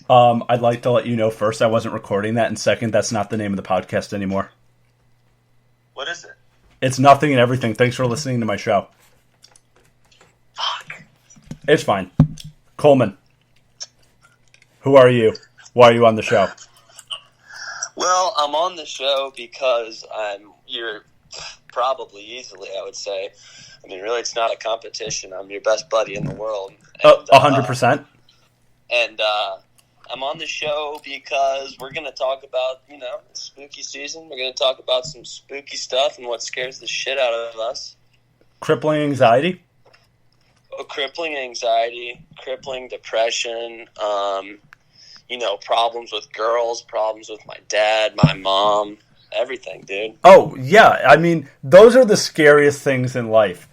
I'd like to let you know first I wasn't recording that, and second, that's not the name of the podcast anymore. What is it? It's Nothing and Everything. Thanks for listening to my show. Fuck. It's fine. Coleman, who are you? Why are you on the show? Well, I'm on the show because you're probably easily, I would say. I mean, really, it's not a competition. I'm your best buddy in the world. 100%? And I'm on the show because we're going to talk about, spooky season. We're going to talk about some spooky stuff and what scares the shit out of us. Crippling anxiety? Crippling anxiety, crippling depression, problems with girls, problems with my dad, my mom, everything, dude. Oh, yeah. I mean, those are the scariest things in life.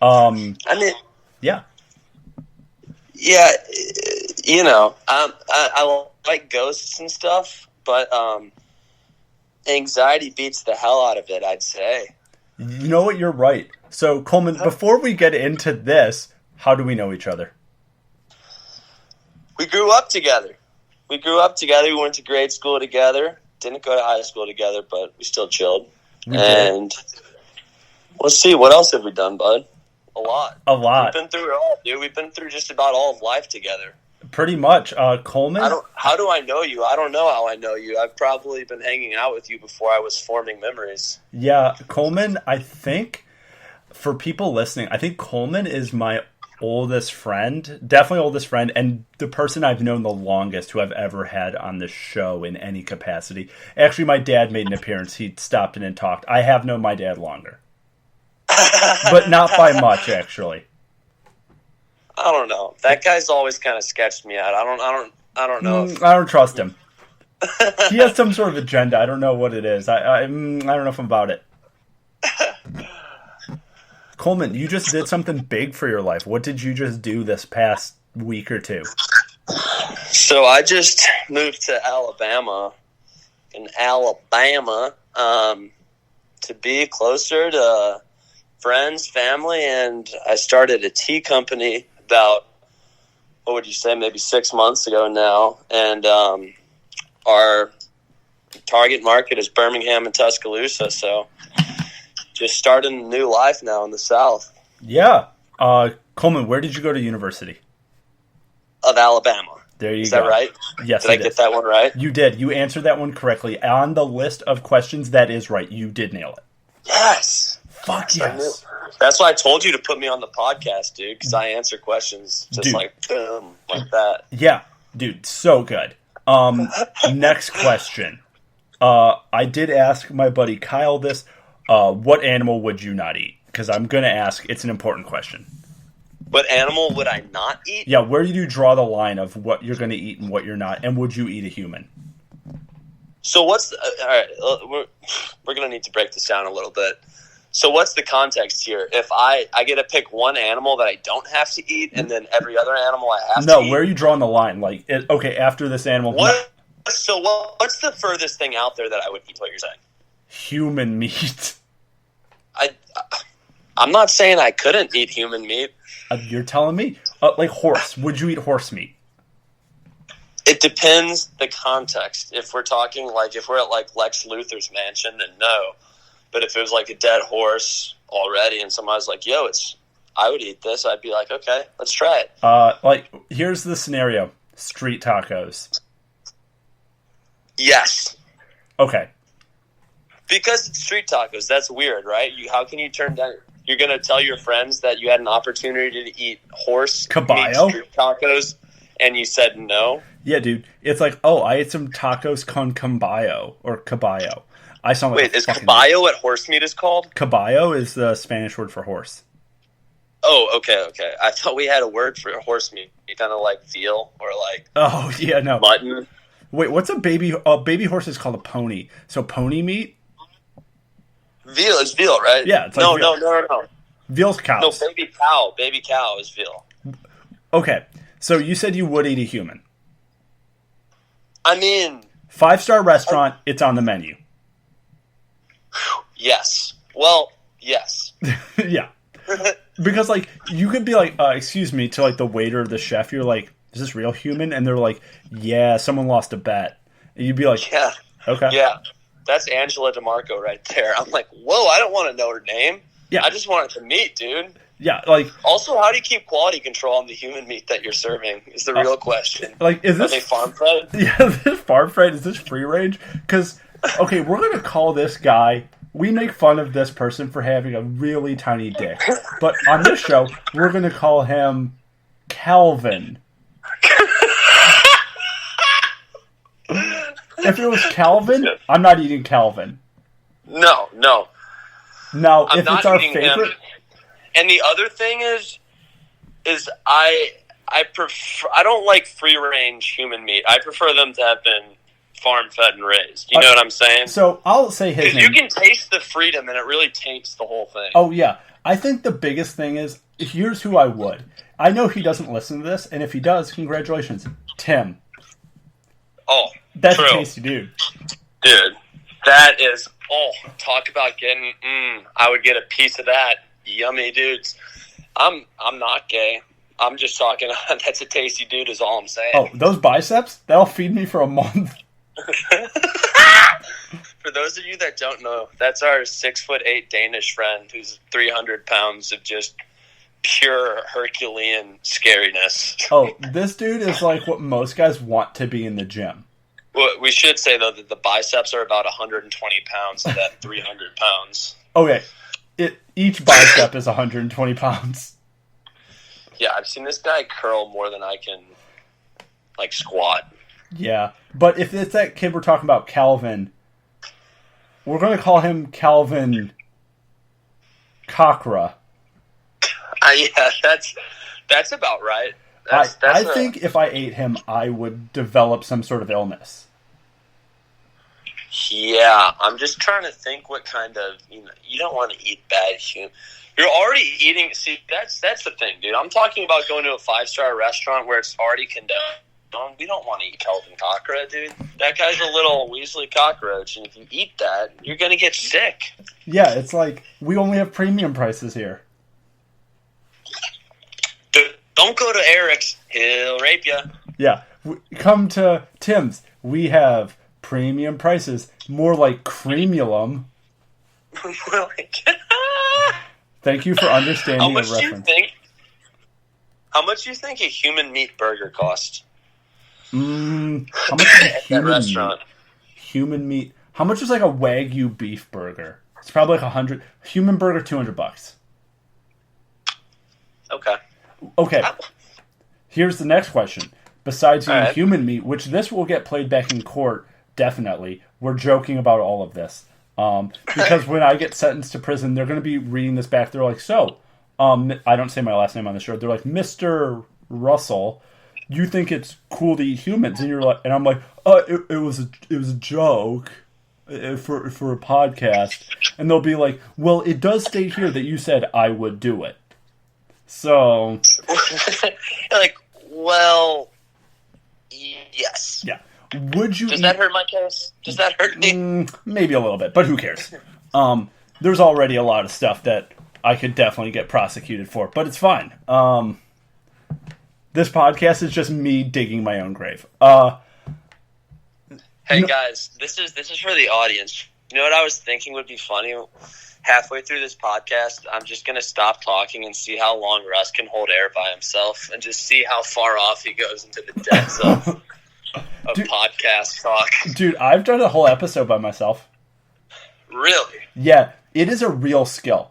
Yeah. Yeah, I like ghosts and stuff, but anxiety beats the hell out of it, I'd say. You know what? You're right. So, Coleman, before we get into this, how do we know each other? We grew up together. We went to grade school together. Didn't go to high school together, but we still chilled. And let's see, what else have we done, bud? A lot. We've been through it all, dude. We've been through just about all of life together. Pretty much. Coleman? How do I know you? I don't know how I know you. I've probably been hanging out with you before I was forming memories. Yeah, Coleman, I think, for people listening, I think Coleman is my oldest friend, definitely oldest friend, and the person I've known the longest who I've ever had on the show in any capacity. Actually, my dad made an appearance. He stopped in and talked. I have known my dad longer. But not by much, actually. I don't know. That guy's always kind of sketched me out. I don't know. I don't trust him. He has some sort of agenda. I don't know what it is. I don't know if I'm about it. Coleman, you just did something big for your life. What did you just do this past week or two? So I just moved to Alabama, to be closer to friends, family, and I started a tea company about, what would you say, maybe 6 months ago now. And our target market is Birmingham and Tuscaloosa, so just starting a new life now in the South. Yeah. Coleman, where did you go to university? Of Alabama. There you go. Is that right? Yes. Did I get that one right? You did. You answered that one correctly. On the list of questions, that is right. You did nail it. Yes. Fuck yes. That's why I told you to put me on the podcast, dude, because I answer questions just like boom, like that. Yeah, dude, so good. Next question. I did ask my buddy Kyle this. What animal would you not eat? Because I'm going to ask. It's an important question. What animal would I not eat? Yeah, where do you draw the line of what you're going to eat and what you're not? And would you eat a human? So what's all right, we're going to need to break this down a little bit. So what's the context here? If I get to pick one animal that I don't have to eat, and then every other animal I have to eat? No, where are you drawing the line? Like, okay, after this animal... So what's the furthest thing out there that I would eat, what you're saying? Human meat. I'm not saying I couldn't eat human meat. You're telling me? Like horse. Would you eat horse meat? It depends the context. If we're talking if we're at Lex Luthor's mansion, then no. But if it was like a dead horse already and somebody's like, yo, I would eat this, I'd be like, okay, let's try it. Here's the scenario. Street tacos. Yes. Okay. Because it's street tacos, that's weird, right? How can you turn down... You're going to tell your friends that you had an opportunity to eat horse caballo meat street tacos and you said no? Yeah, dude. It's like, I ate some tacos con caballo or caballo. I sound like is caballo what horse meat is called? Caballo is the Spanish word for horse. Oh, okay. I thought we had a word for horse meat. Kind of like veal or Oh, yeah, no. Mutton. Wait, what's a baby... A baby horse is called a pony. So pony meat? Veal is veal, right? Yeah. It's like no. Veal's cows. No, baby cow. Baby cow is veal. Okay. So you said you would eat a human. I mean... 5-star restaurant, it's on the menu. Yes. Well, yes. Yeah. Because, you could be like, excuse me, to, the waiter or the chef. You're like, is this real human? And they're like, yeah, someone lost a bet. And you'd be like, Yeah. okay. Yeah. That's Angela DeMarco right there. I'm like, whoa, I don't want to know her name. Yeah. I just want it to meet, dude. Yeah, like... Also, how do you keep quality control on the human meat that you're serving is the real question. Like, is this... Are they farm-fed? Yeah, is this farm-fed? Is this free-range? Because, okay, we're going to call this guy... We make fun of this person for having a really tiny dick. But on this show, we're going to call him Calvin. If it was Calvin, I'm not eating Calvin. No. Now, I'm if not it's our eating favorite... him. And the other thing is I prefer, I don't like free range human meat. I prefer them to have been farm fed and raised. You know what I'm saying? So I'll say his name. You can taste the freedom, and it really taints the whole thing. Oh yeah, I think the biggest thing is here's who I would. I know he doesn't listen to this, and if he does, congratulations, Tim. Oh, that's true. a tasty dude. Dude, that is. Oh, talk about getting. I would get a piece of that. Yummy dudes. I'm not gay. I'm just talking. That's a tasty dude. Is all I'm saying. Oh, those biceps? That'll feed me for a month. For those of you that don't know, that's our 6'8" Danish friend who's 300 pounds of just pure Herculean scariness. Oh, this dude is like what most guys want to be in the gym. Well, we should say though that the biceps are about 120 pounds of that 300 pounds. Okay. Each bicep is 120 pounds. Yeah, I've seen this guy curl more than I can, like, squat. Yeah, but if it's that kid we're talking about, Calvin, we're going to call him Calvin Cochra. Yeah, that's about right. I think if I ate him, I would develop some sort of illness. Yeah, I'm just trying to think what kind of, you don't want to eat bad human. You're already eating, see, that's the thing, dude. I'm talking about going to a 5-star restaurant where it's already condoned. We don't want to eat Calvin Cochra, dude. That guy's a little Weasley cockroach, and if you eat that, you're going to get sick. Yeah, it's like, we only have premium prices here. Don't go to Eric's. He'll rape you. Yeah, come to Tim's. We have premium prices, more like creamulum. Thank you for understanding the reference. How much do you think a human meat burger cost? How much is a human restaurant? Human meat. How much is like a Wagyu beef burger? It's probably like $100. Human burger, $200. Okay. Here's the next question. Besides eating human meat, which this will get played back in court, definitely. We're joking about all of this. Because when I get sentenced to prison, they're going to be reading this back. They're like, I don't say my last name on the show. They're like, Mr. Russell, you think it's cool to eat humans? And you're like, and I'm like, it was a joke for a podcast. And they'll be like, well, it does state here that you said I would do it. So, like, well, yes. Yeah. Would you? Does that hurt my case? Does that hurt me? Maybe a little bit, but who cares? There's already a lot of stuff that I could definitely get prosecuted for, but it's fine. This podcast is just me digging my own grave. Hey guys, this is for the audience. You know what I was thinking would be funny? Halfway through this podcast, I'm just going to stop talking and see how long Russ can hold air by himself and just see how far off he goes into the depths of podcast talk. Dude, I've done a whole episode by myself. Really? Yeah, it is a real skill.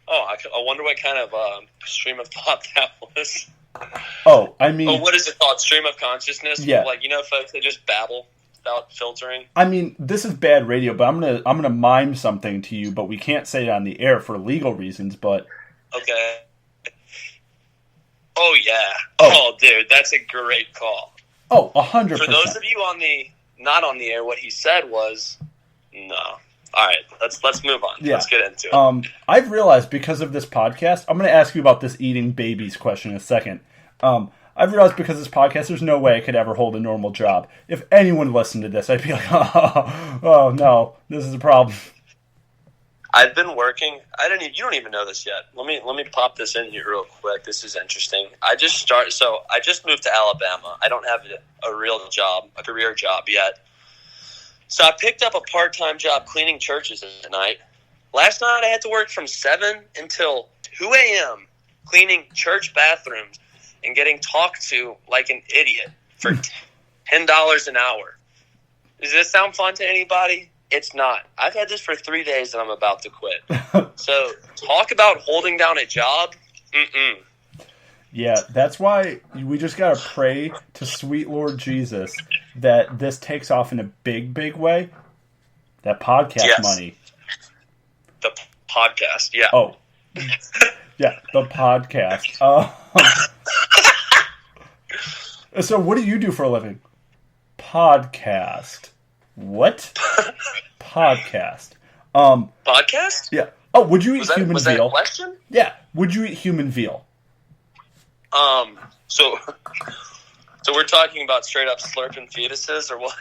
Oh, I wonder what kind of stream of thought that was. Oh, I mean... what is it called? Stream of consciousness? Yeah. Like, folks, they just babble without filtering. I mean, this is bad radio, but I'm gonna mime something to you, but we can't say it on the air for legal reasons, but... Okay. Oh, yeah. Oh, dude, that's a great call. Oh, 100%. For those of you not on the air, what he said was, no. All right, let's move on. Yeah. Let's get into it. I've realized because of this podcast, I'm going to ask you about this eating babies question in a second. I've realized because of this podcast, there's no way I could ever hold a normal job. If anyone listened to this, I'd be like, oh no, this is a problem. I've been working. You don't even know this yet. Let me pop this in here real quick. This is interesting. I just moved to Alabama. I don't have a real job, a career job yet. So I picked up a part-time job cleaning churches at night. Last night I had to work from 7 until 2 a.m. cleaning church bathrooms and getting talked to like an idiot for $10 an hour. Does this sound fun to anybody? It's not. I've had this for 3 days and I'm about to quit. So talk about holding down a job. Mm-mm. Yeah, that's why we just got to pray to sweet Lord Jesus that this takes off in a big, big way. That podcast money. The podcast, yeah. Oh. Yeah, the podcast. So what do you do for a living? Podcast. What? Podcast. Podcast? Yeah. Oh, would you eat human veal? Was that a question? Yeah. Would you eat human veal? So we're talking about straight up slurping fetuses or what?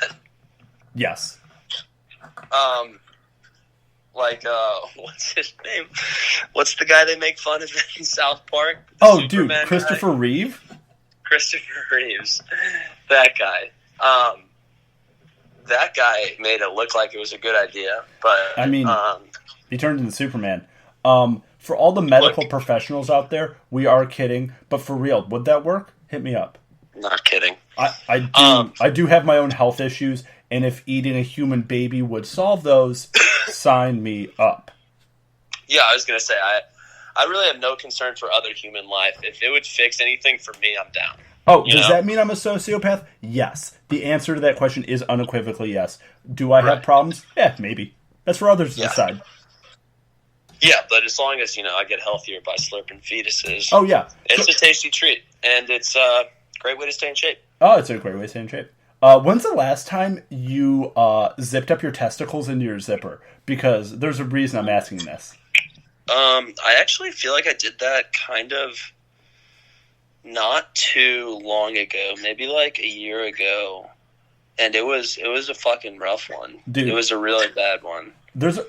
Yes. What's his name? What's the guy they make fun of in South Park? Dude, Christopher Reeve? Christopher Reeves. That guy. That guy made it look like it was a good idea, but I mean, he turned into Superman. For all the medical professionals out there, we are kidding, but for real, would that work? Hit me up. Not kidding. I do have my own health issues, and if eating a human baby would solve those, sign me up. Yeah, I was gonna say I really have no concern for other human life. If it would fix anything for me, I'm down. Oh, does that mean I'm a sociopath? Yes. The answer to that question is unequivocally yes. Do I have problems? Yeah, maybe. That's for others to decide. Yeah, but as long as, I get healthier by slurping fetuses. Oh, yeah. It's a tasty treat, and it's a great way to stay in shape. Oh, it's a great way to stay in shape. When's the last time you zipped up your testicles into your zipper? Because there's a reason I'm asking this. I actually feel like I did that kind of not too long ago, maybe like a year ago, and it was a fucking rough one. Dude, it was a really bad one.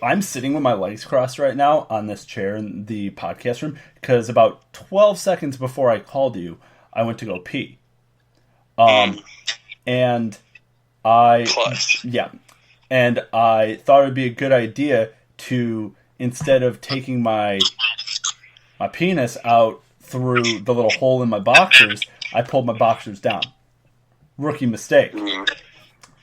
I'm sitting with my legs crossed right now on this chair in the podcast room because about 12 seconds before I called you, I went to go pee. And I thought it would be a good idea to, instead of taking my penis out through the little hole in my boxers, I pulled my boxers down. Rookie mistake.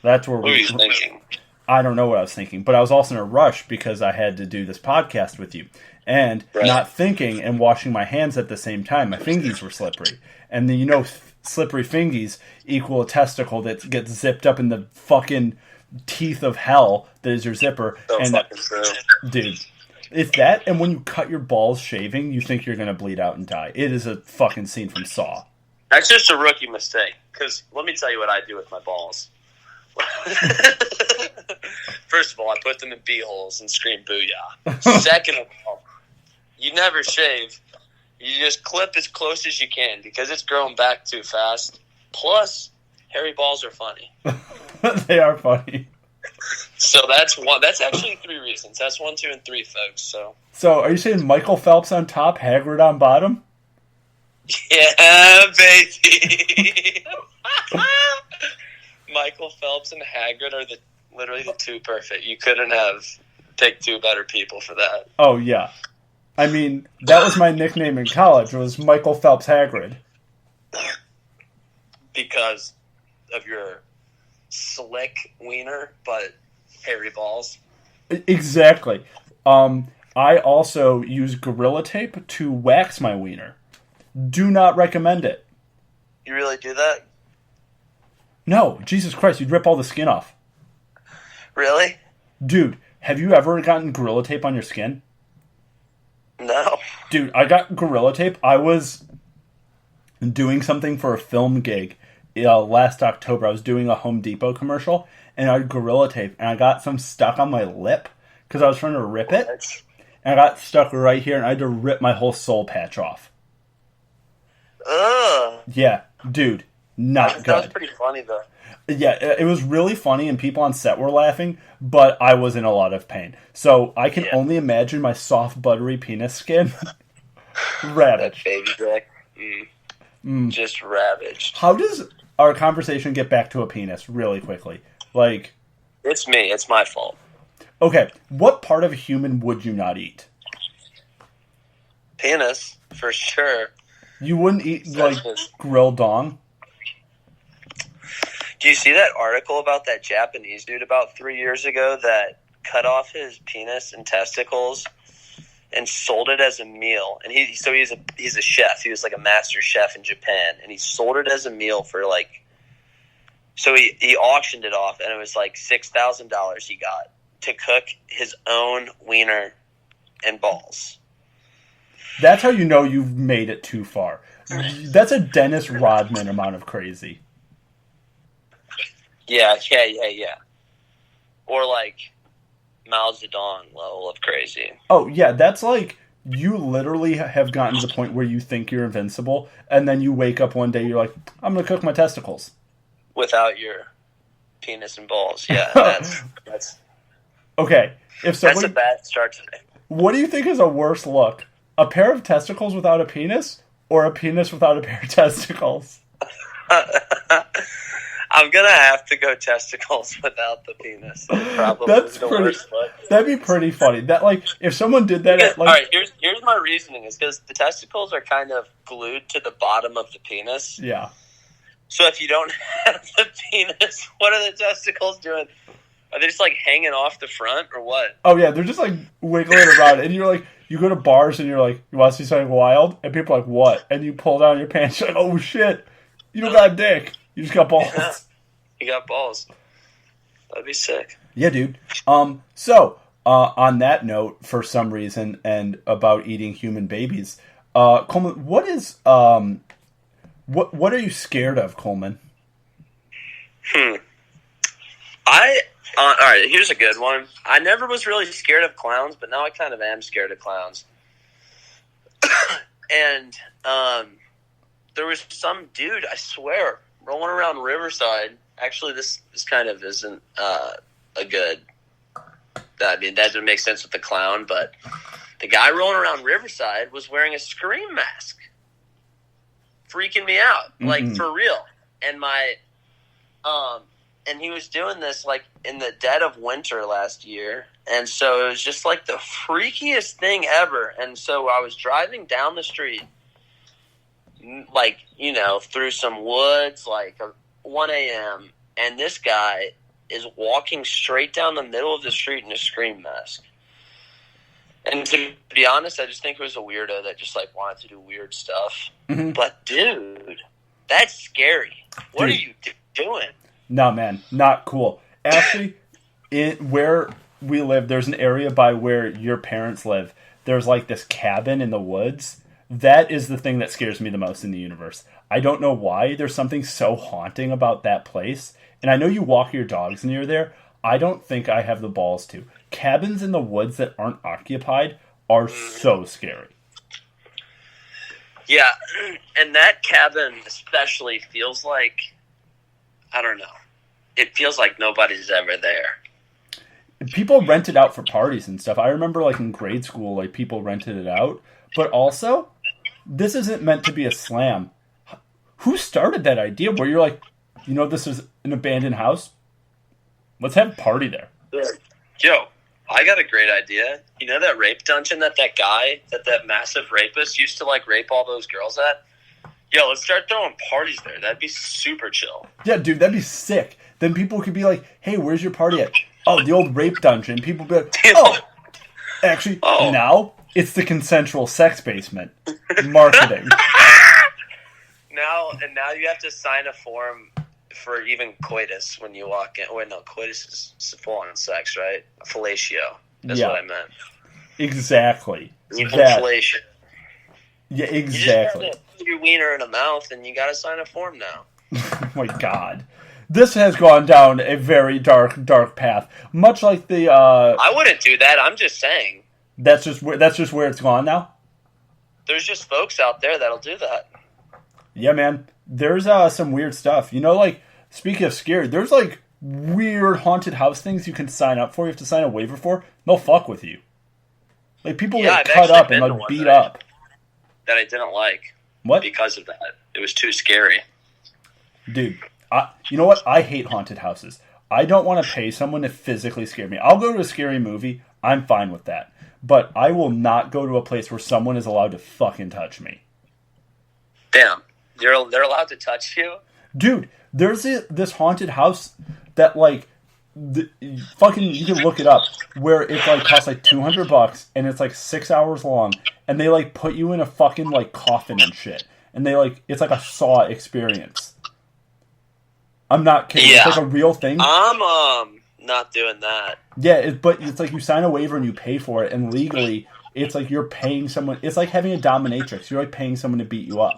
That's where what were you thinking? I don't know what I was thinking, but I was also in a rush because I had to do this podcast with you. And not thinking and washing my hands at the same time, my fingies were slippery. And then, slippery fingies equal a testicle that gets zipped up in the fucking teeth of hell that is your zipper. Dude, it's that, and when you cut your balls shaving, you think you're going to bleed out and die. It is a fucking scene from Saw. That's just a rookie mistake, because let me tell you what I do with my balls. First of all, I put them in bee-holes and scream booyah. Second of all, you never shave. You just clip as close as you can, because it's growing back too fast. Plus, hairy balls are funny. They are funny. So that's one. That's actually 3 reasons. That's 1, 2, and 3, folks. So are you saying Michael Phelps on top, Hagrid on bottom? Yeah, baby. Michael Phelps and Hagrid are literally the 2 perfect. You couldn't have picked 2 better people for that. Oh yeah, I mean that was my nickname in college. Was Michael Phelps Hagrid because of your slick wiener, but hairy balls. Exactly. I also use Gorilla Tape to wax my wiener. Do not recommend it. You really do that? No, Jesus Christ, you'd rip all the skin off. Really? Dude, have you ever gotten Gorilla Tape on your skin? No. Dude, I got Gorilla Tape. I was doing something for a film gig last October. I was doing a Home Depot commercial, and I had Gorilla Tape, and I got some stuck on my lip because I was trying to rip it, and I got stuck right here, and I had to rip my whole soul patch off. Ugh. Yeah, dude, Not That was good. pretty funny, though. Yeah, it was really funny, and people on set were laughing, but I was in a lot of pain. So I can only imagine my soft, buttery penis skin ravaged. That baby dick. Just ravaged. How does our conversation get back to a penis really quickly? Like, It's me. It's my fault. okay, what part of a human would you not eat? Penis, for sure. You wouldn't eat, like, grilled dong? Do you see that article about that Japanese dude about 3 years ago that cut off his penis and testicles and sold it as a meal? And he's a chef. He was like a master chef in Japan, and he sold it as a meal for like. So he auctioned it off, and it was like $6,000 he got to cook his own wiener and balls. That's how you know you've made it too far. That's a Dennis Rodman amount of crazy. Yeah. Or like Mao Zedong level of crazy. Oh, yeah, that's like you literally have gotten to the point where you think you're invincible, and then you wake up one day, you're like, I'm going to cook my testicles. Without your penis and balls. Yeah, that's okay. That's a bad start today. What do you think is a worse look? A pair of testicles without a penis, or a penis without a pair of testicles? I'm gonna have to go testicles without the penis. Probably worst look. That'd be pretty funny. That, like, if someone did that, all right. Here's my reasoning: is because the testicles are kind of glued to the bottom of the penis. Yeah. So if you don't have the penis, what are the testicles doing? Are they just like hanging off the front, or what? Oh yeah, they're just like wiggling around, and you're like, you go to bars and you're like, you want to see something wild? And people are like, what? And you pull down your pants, you're like, oh shit, you don't got a dick, you just got balls. Yeah, you got balls. That'd be sick. Yeah, dude. So on that note, for some reason, and about eating human babies, Coleman, what is what are you scared of, Coleman? All right, here's a good one. I never was really scared of clowns, but now I kind of am scared of clowns. And there was some dude, I swear, rolling around Riverside. Actually, this kind of isn't a good. I mean, that doesn't make sense with the clown, but the guy rolling around Riverside was wearing a Scream mask, freaking me out, like for real. And and he was doing this like in the dead of winter last year, and so it was just like the freakiest thing ever. And so I was driving down the street, like, you know, through some woods, like 1 a.m., and this guy is walking straight down the middle of the street in a Scream mask. And to be honest, I just think it was a weirdo that just like wanted to do weird stuff. Mm-hmm. But dude, that's scary. What are you doing? No, man, not cool. Actually, where we live, there's an area by where your parents live. There's like this cabin in the woods. That is the thing that scares me the most in the universe. I don't know why. There's something so haunting about that place. And I know you walk your dogs near there. I don't think I have the balls to. Cabins in the woods that aren't occupied are so scary. Yeah, and that cabin especially feels like, I don't know, it feels like nobody's ever there. People rent it out for parties and stuff. I remember like in grade school, like people rented it out. But also, this isn't meant to be a slam. Who started that idea where you're like, you know, this is an abandoned house? Let's have a party there. Yo, I got a great idea. You know that rape dungeon that guy, that massive rapist used to like rape all those girls at? Yo, let's start throwing parties there. That'd be super chill. Yeah, dude, that'd be sick. Then people could be like, hey, where's your party at? Oh, the old rape dungeon. People be like, now it's the consensual sex basement. Marketing. Now you have to sign a form for even coitus when you walk in. Wait, no, coitus is full-on sex, right? Fellatio. That's what I meant. Exactly. Even fellatio. Yeah, exactly. You just gotta put your wiener in a mouth, and you gotta sign a form now. Oh my God. This has gone down a very dark, dark path. Much like the... I wouldn't do that. I'm just saying. That's just where it's gone now? There's just folks out there that'll do that. Yeah, man. there's some weird stuff. You know, like, speaking of scary, there's, like, weird haunted house things you can sign up for. You have to sign a waiver for. They'll fuck with you. Like, people get cut up and, like, beat up. That I didn't like. What? Because of that. It was too scary. Dude, you know what? I hate haunted houses. I don't want to pay someone to physically scare me. I'll go to a scary movie. I'm fine with that. But I will not go to a place where someone is allowed to fucking touch me. Damn. They're allowed to touch you? Dude, there's this haunted house that, like, fucking, you can look it up, where it, like, costs, like, $200, and it's, like, 6 hours long, and they, like, put you in a fucking, like, coffin and shit. And they, like, it's like a Saw experience. I'm not kidding. Yeah. It's, like, a real thing. I'm, not doing that. Yeah, but it's, like, you sign a waiver and you pay for it, and legally, it's, like, you're paying someone, it's like having a dominatrix. You're, like, paying someone to beat you up.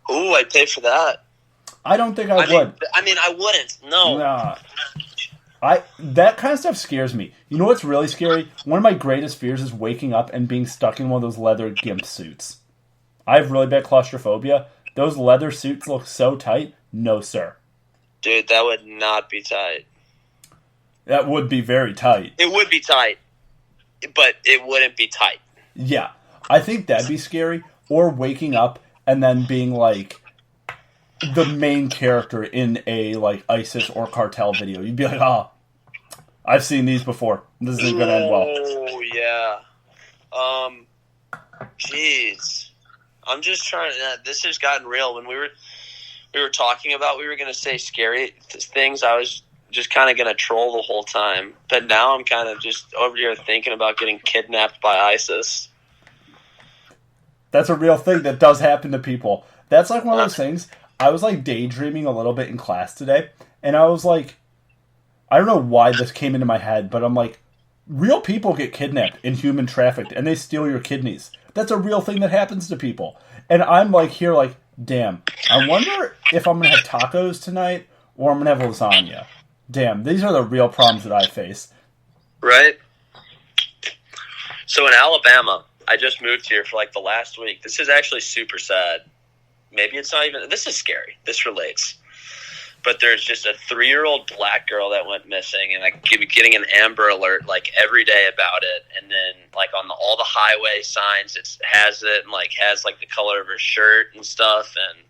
Ooh, I'd pay for that. I don't think I would. I wouldn't. No. Nah. That kind of stuff scares me. You know what's really scary? One of my greatest fears is waking up and being stuck in one of those leather gimp suits. I have really bad claustrophobia. Those leather suits look so tight. No, sir. Dude, that would not be tight. That would be very tight. It would be tight, but it wouldn't be tight. Yeah. I think that'd be scary. Or waking up and then being, like, the main character in a, like, ISIS or cartel video. You'd be like, oh, I've seen these before. This isn't going to end well. Oh, yeah. Jeez. I'm just trying to... This has gotten real. When we were talking about we were going to say scary things, I was just kind of going to troll the whole time. But now I'm kind of just over here thinking about getting kidnapped by ISIS. That's a real thing that does happen to people. That's like one of those things. I was like daydreaming a little bit in class today, and I was like, I don't know why this came into my head, but I'm like, real people get kidnapped and human trafficked, and they steal your kidneys. That's a real thing that happens to people. And I'm like here like, damn, I wonder if I'm going to have tacos tonight or I'm going to have lasagna. Damn, these are the real problems that I face. Right? So in Alabama, I just moved here for like the last week. This is actually super sad. Maybe it's not even... This is scary. This relates. But there's just a 3-year-old black girl that went missing, and I keep getting an Amber Alert like every day about it. And then like on all the highway signs, it has it and like has like the color of her shirt and stuff. And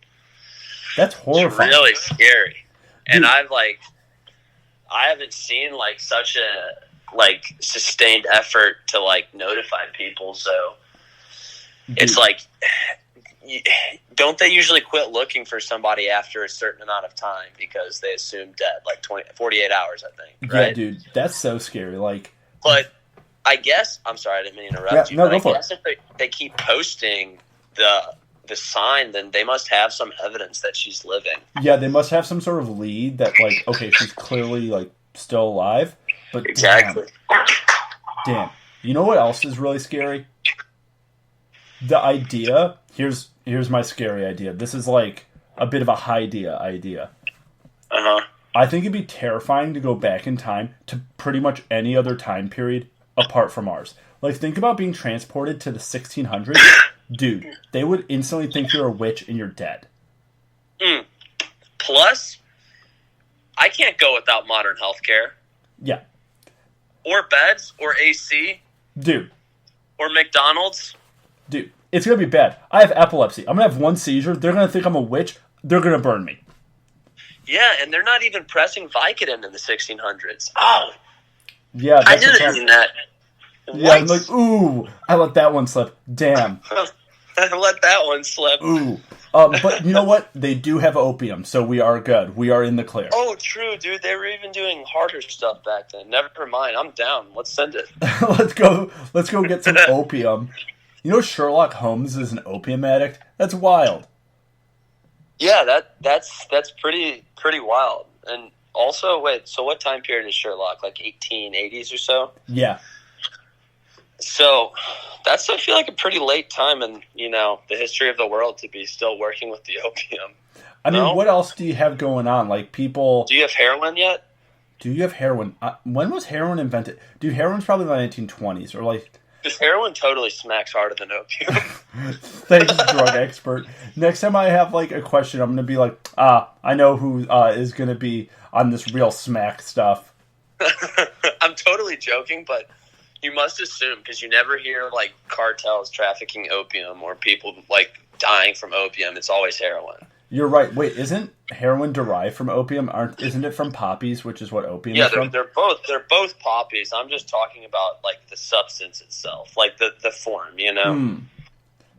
that's horrifying. It's really scary. And I haven't seen like such a like sustained effort to like notify people. So it's like, don't they usually quit looking for somebody after a certain amount of time because they assume dead, like 48 hours, I think, right? Yeah, dude, that's so scary. Like, but I guess, I'm sorry, I didn't mean to interrupt you, but I guess if they keep posting the sign, then they must have some evidence that she's living. Yeah, they must have some sort of lead that, like, okay, she's clearly, like, still alive. But exactly. Damn. You know what else is really scary? The idea, here's my scary idea. This is, like, a bit of a high idea. Uh-huh. I think it'd be terrifying to go back in time to pretty much any other time period apart from ours. Like, think about being transported to the 1600s. Dude, they would instantly think you're a witch and you're dead. Plus, I can't go without modern healthcare. Yeah. Or beds, or AC. Dude. Or McDonald's. Dude, it's going to be bad. I have epilepsy. I'm going to have one seizure. They're going to think I'm a witch. They're going to burn me. Yeah, and they're not even pressing Vicodin in the 1600s. Oh. Yeah, I didn't mean that. Yeah, I'm like, ooh, I let that one slip. Damn. I let that one slip. Ooh. But you know what? They do have opium, so we are good. We are in the clear. Oh, true, dude. They were even doing harder stuff back then. Never mind. I'm down. Let's send it. Let's go get some opium. You know Sherlock Holmes is an opium addict? That's wild. Yeah, that's pretty wild. And also, wait, so what time period is Sherlock? Like 1880s or so? Yeah. So that's, I feel like, a pretty late time in, the history of the world to be still working with the opium. I mean, what else do you have going on? Like, people... Do you have heroin yet? Do you have heroin? When was heroin invented? Dude, heroin's probably in the 1920s, or like... Because heroin totally smacks harder than opium. Thanks, drug expert. Next time I have like a question, I'm gonna be like, I know who is gonna be on this real smack stuff. I'm totally joking, but you must assume, because you never hear like cartels trafficking opium or people like dying from opium. It's always heroin. You're right. Wait, isn't heroin derived from opium? Isn't it from poppies, which is what opium is from? They're both poppies. I'm just talking about like the substance itself, like the form, you know.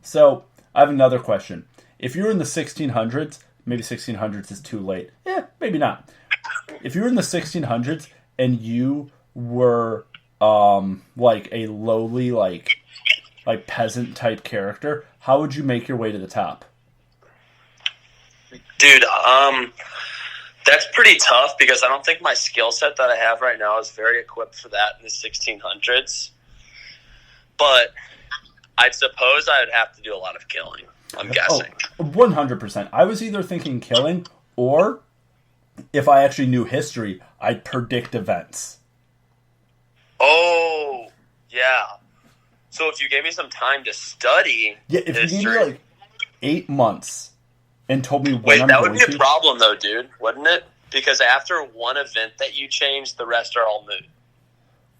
So I have another question. If you were in the 1600s, maybe 1600s is too late. Maybe not. If you were in the 1600s and you were like a lowly like peasant type character, how would you make your way to the top? Dude, that's pretty tough because I don't think my skill set that I have right now is very equipped for that in the 1600s. But I suppose I would have to do a lot of killing, I'm guessing. 100%. I was either thinking killing, or if I actually knew history, I'd predict events. Oh, yeah. So if you gave me some time to study if history, you gave me like 8 months and told me when wait, I'm that would going be a problem though, dude, wouldn't it? Because after one event that you change, the rest are all moot.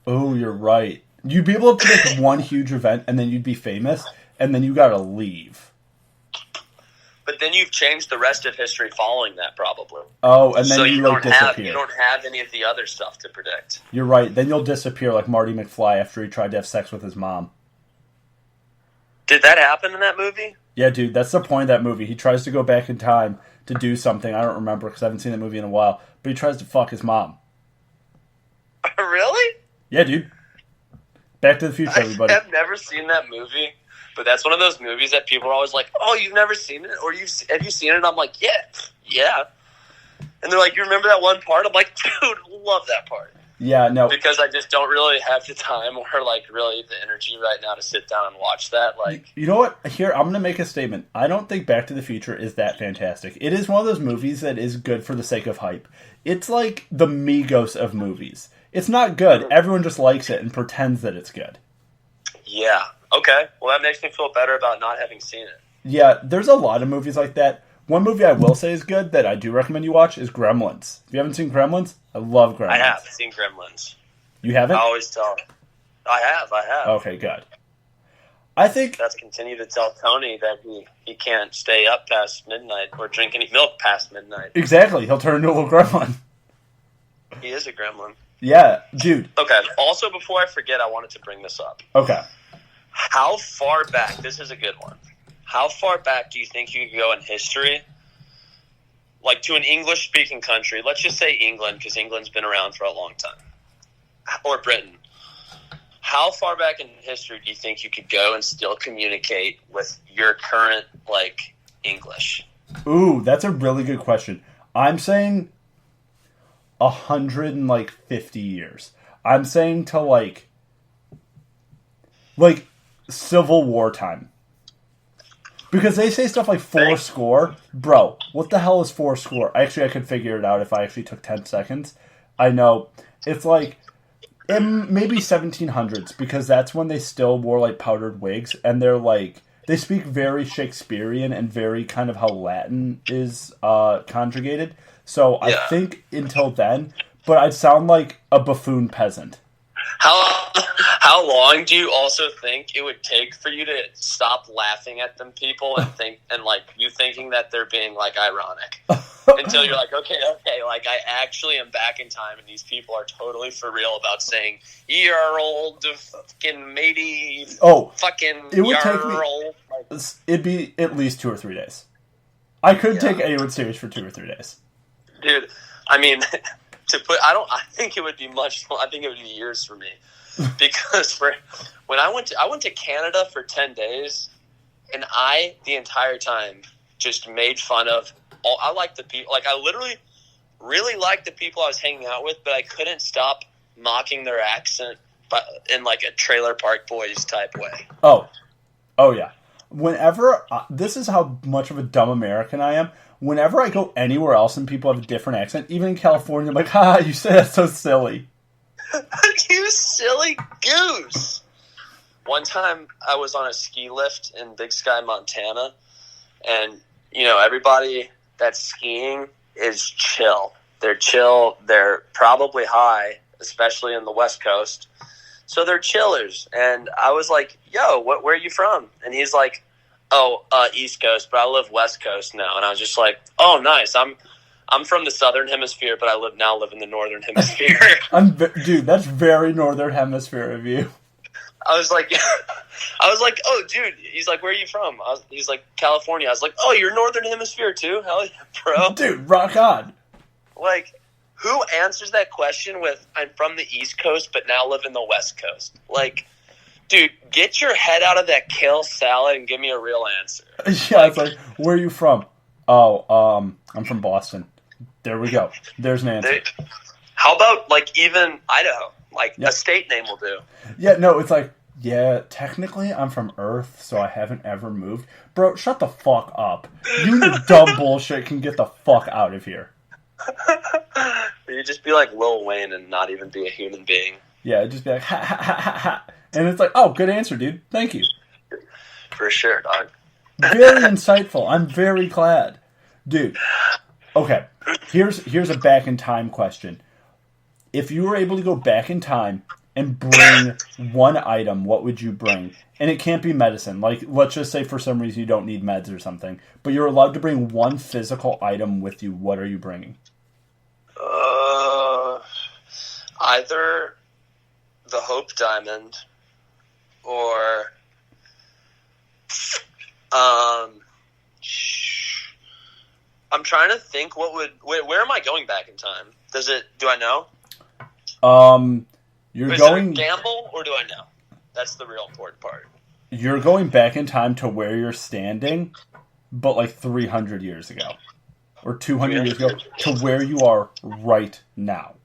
Oh, you're right. You'd be able to predict one huge event, and then you'd be famous, and then you gotta leave. But then you've changed the rest of history following that, probably. Oh, and then so you like disappear. You don't have any of the other stuff to predict. You're right. Then you'll disappear like Marty McFly after he tried to have sex with his mom. Did that happen in that movie? Yeah, dude, that's the point of that movie. He tries to go back in time to do something. I don't remember because I haven't seen that movie in a while. But he tries to fuck his mom. Really? Yeah, dude. Back to the Future, everybody. I've never seen that movie, but that's one of those movies that people are always like, "Oh, you've never seen it, or have you seen it?" And I'm like, "Yeah." And they're like, "You remember that one part?" I'm like, "Dude, love that part." Yeah, no, because I just don't really have the time or like really the energy right now to sit down and watch that. Like, you know what? Here, I'm going to make a statement. I don't think Back to the Future is that fantastic. It is one of those movies that is good for the sake of hype. It's like the Migos of movies. It's not good. Everyone just likes it and pretends that it's good. Yeah. Okay. Well, that makes me feel better about not having seen it. Yeah, there's a lot of movies like that. One movie I will say is good that I do recommend you watch is Gremlins. If you haven't seen Gremlins, I love Gremlins. I have seen Gremlins. You haven't? I always tell. I have. Okay, good. I think that's continue to tell Tony that he can't stay up past midnight or drink any milk past midnight. Exactly. He'll turn into a little gremlin. He is a gremlin. Yeah, dude. Okay. Also, before I forget, I wanted to bring this up. Okay. How far back? This is a good one. How far back do you think you could go in history? Like to an English-speaking country. Let's just say England, because England's been around for a long time. Or Britain. How far back in history do you think you could go and still communicate with your current, like, English? Ooh, that's a really good question. I'm saying 150 years. I'm saying to, like Civil War time. Because they say stuff like fourscore. Bro, what the hell is fourscore? Actually, I could figure it out if I actually took 10 seconds. I know. It's like, maybe 1700s, because that's when they still wore, like, powdered wigs. And they're, like, they speak very Shakespearean and very kind of how Latin is conjugated. So I think until then, but I'd sound like a buffoon peasant. How long do you also think it would take for you to stop laughing at them people and think and like you thinking that they're being like ironic until you're like okay like I actually am back in time and these people are totally for real about saying you're old fucking matey fucking it would take me, it'd be at least 2 or 3 days. I could take anyone serious for 2 or 3 days, dude. I mean. I think it would be I think it would be years for me, because when I went to Canada for 10 days, and the entire time just made fun of I like the people, like I literally really liked the people I was hanging out with, but I couldn't stop mocking their accent, but in like a Trailer Park Boys type way. Oh yeah. Whenever this is how much of a dumb American I am. Whenever I go anywhere else and people have a different accent, even in California, I'm like, ha, you say that's so silly. You silly goose. one time I was on a ski lift in Big Sky, Montana, and, you know, everybody that's skiing is chill. They're chill. They're probably high, especially in the West Coast. So they're chillers. And I was like, yo, where are you from? And he's like, East Coast, but I live West Coast now. And I was just like, oh, nice. I'm from the Southern Hemisphere, but I live in the Northern Hemisphere. Dude, that's very Northern Hemisphere of you. I was like, oh, dude. He's like, where are you from? He's like, California. I was like, oh, you're Northern Hemisphere too? Hell yeah, bro. Dude, rock on. Like, who answers that question with, I'm from the East Coast, but now live in the West Coast? Like, dude, get your head out of that kale salad and give me a real answer. Yeah, it's like, where are you from? Oh, I'm from Boston. There we go. There's an answer. How about, like, even Idaho? Like, a state name will do. Yeah, no, it's like, yeah, technically I'm from Earth, so I haven't ever moved. Bro, shut the fuck up. You and your dumb bullshit can get the fuck out of here. You just be like Lil Wayne and not even be a human being. Yeah, just be like, ha, ha, ha, ha, ha. And it's like, oh, good answer, dude. Thank you. For sure, dog. Very insightful. I'm very glad. Dude, okay, here's a back in time question. If you were able to go back in time and bring one item, what would you bring? And it can't be medicine. Like, let's just say for some reason you don't need meds or something. But you're allowed to bring one physical item with you. What are you bringing? Either the Hope Diamond or I'm trying to think where am I going back in time? Do I know? You're Is going it a gamble or do I know? That's the real important part. You're going back in time to where you're standing, but like 300 years ago. Or 200 years ago to where you are right now.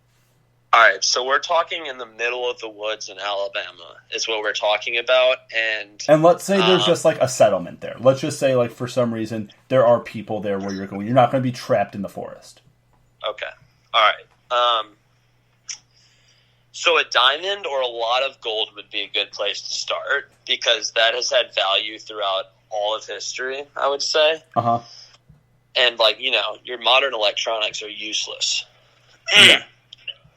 All right, so we're talking in the middle of the woods in Alabama is what we're talking about. And let's say there's just like a settlement there. Let's just say like for some reason there are people there where you're going. You're not going to be trapped in the forest. Okay. All right. So a diamond or a lot of gold would be a good place to start because that has had value throughout all of history, I would say. Uh-huh. And, like, you know, your modern electronics are useless. Yeah.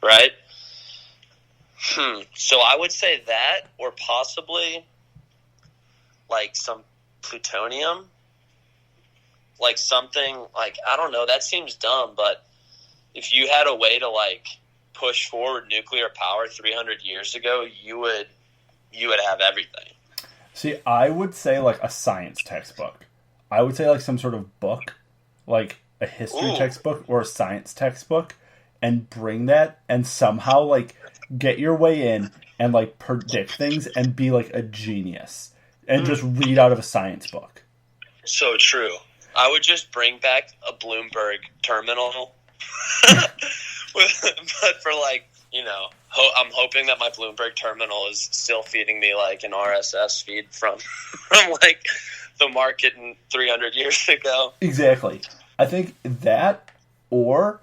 Right? So I would say that or possibly, like, some plutonium. Like, something, like, I don't know, that seems dumb, but if you had a way to, like, push forward nuclear power 300 years ago, you would have everything. See, I would say, like, a science textbook. I would say, like, some sort of book. Like a history textbook or a science textbook and bring that and somehow like get your way in and like predict things and be like a genius and just read out of a science book. So true. I would just bring back a Bloomberg terminal but for like, you know, I'm hoping that my Bloomberg terminal is still feeding me like an RSS feed from like the market in 300 years ago. Exactly. I think that or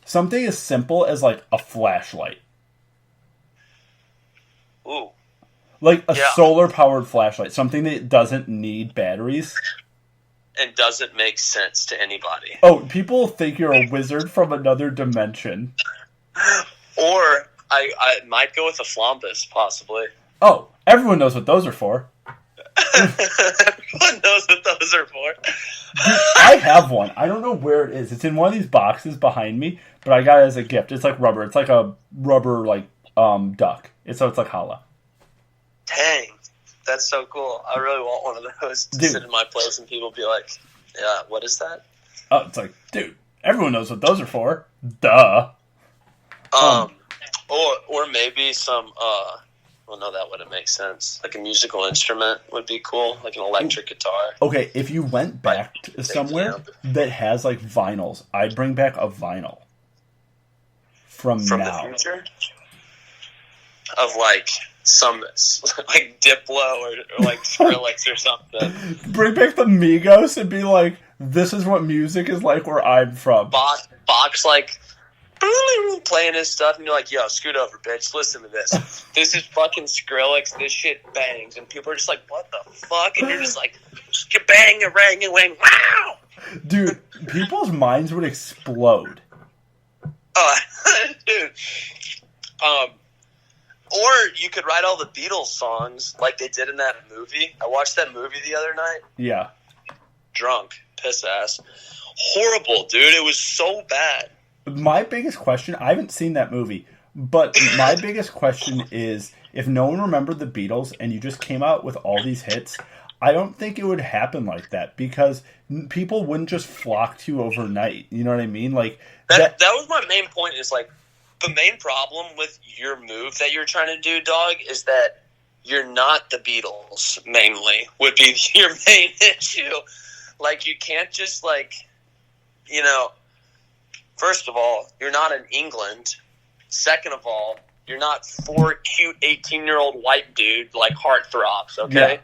something as simple as like a flashlight. Ooh. Like a solar powered flashlight. Something that doesn't need batteries. And doesn't make sense to anybody. Oh, people think you're a wizard from another dimension. Or I might go with a flambus, possibly. Oh, everyone knows what those are for. Everyone knows what those are for. Dude, I have one. I don't know where it is. It's in one of these boxes behind me, but I got it as a gift. It's like rubber. It's like a rubber like duck. It's like hollow. Dang, that's so cool. I really want one of those to sit in my place and people be like, "Yeah, what is that?" Oh, it's like, dude, everyone knows what those are for. Duh. Or maybe some. Well, no, that wouldn't make sense. Like a musical instrument would be cool, like an electric guitar. Okay, if you went back to somewhere that has like vinyls, I'd bring back a vinyl from now. The future? Of like some like Diplo or like Skrillex or something. Bring back the Migos and be like, this is what music is like where I'm from. Box playing his stuff, and you're like, yo, scoot over, bitch, listen to this. This is fucking Skrillex, this shit bangs. And people are just like, what the fuck? And you're just like, bang, a rang, and wang, wow! Dude, people's minds would explode. Dude. Or you could write all the Beatles songs like they did in that movie. I watched that movie the other night. Yeah. Drunk. Piss ass. Horrible, dude. It was so bad. My biggest question, I haven't seen that movie, but my biggest question is, if no one remembered the Beatles and you just came out with all these hits, I don't think it would happen like that, because people wouldn't just flock to you overnight. You know what I mean? Like that was my main point, is like, the main problem with your move that you're trying to do, dog, is that you're not the Beatles, mainly, would be your main issue. Like, you can't just, like, you know, first of all, you're not in England. Second of all, you're not 4 cute 18-year-old white dude like Heartthrobs, okay? Yeah.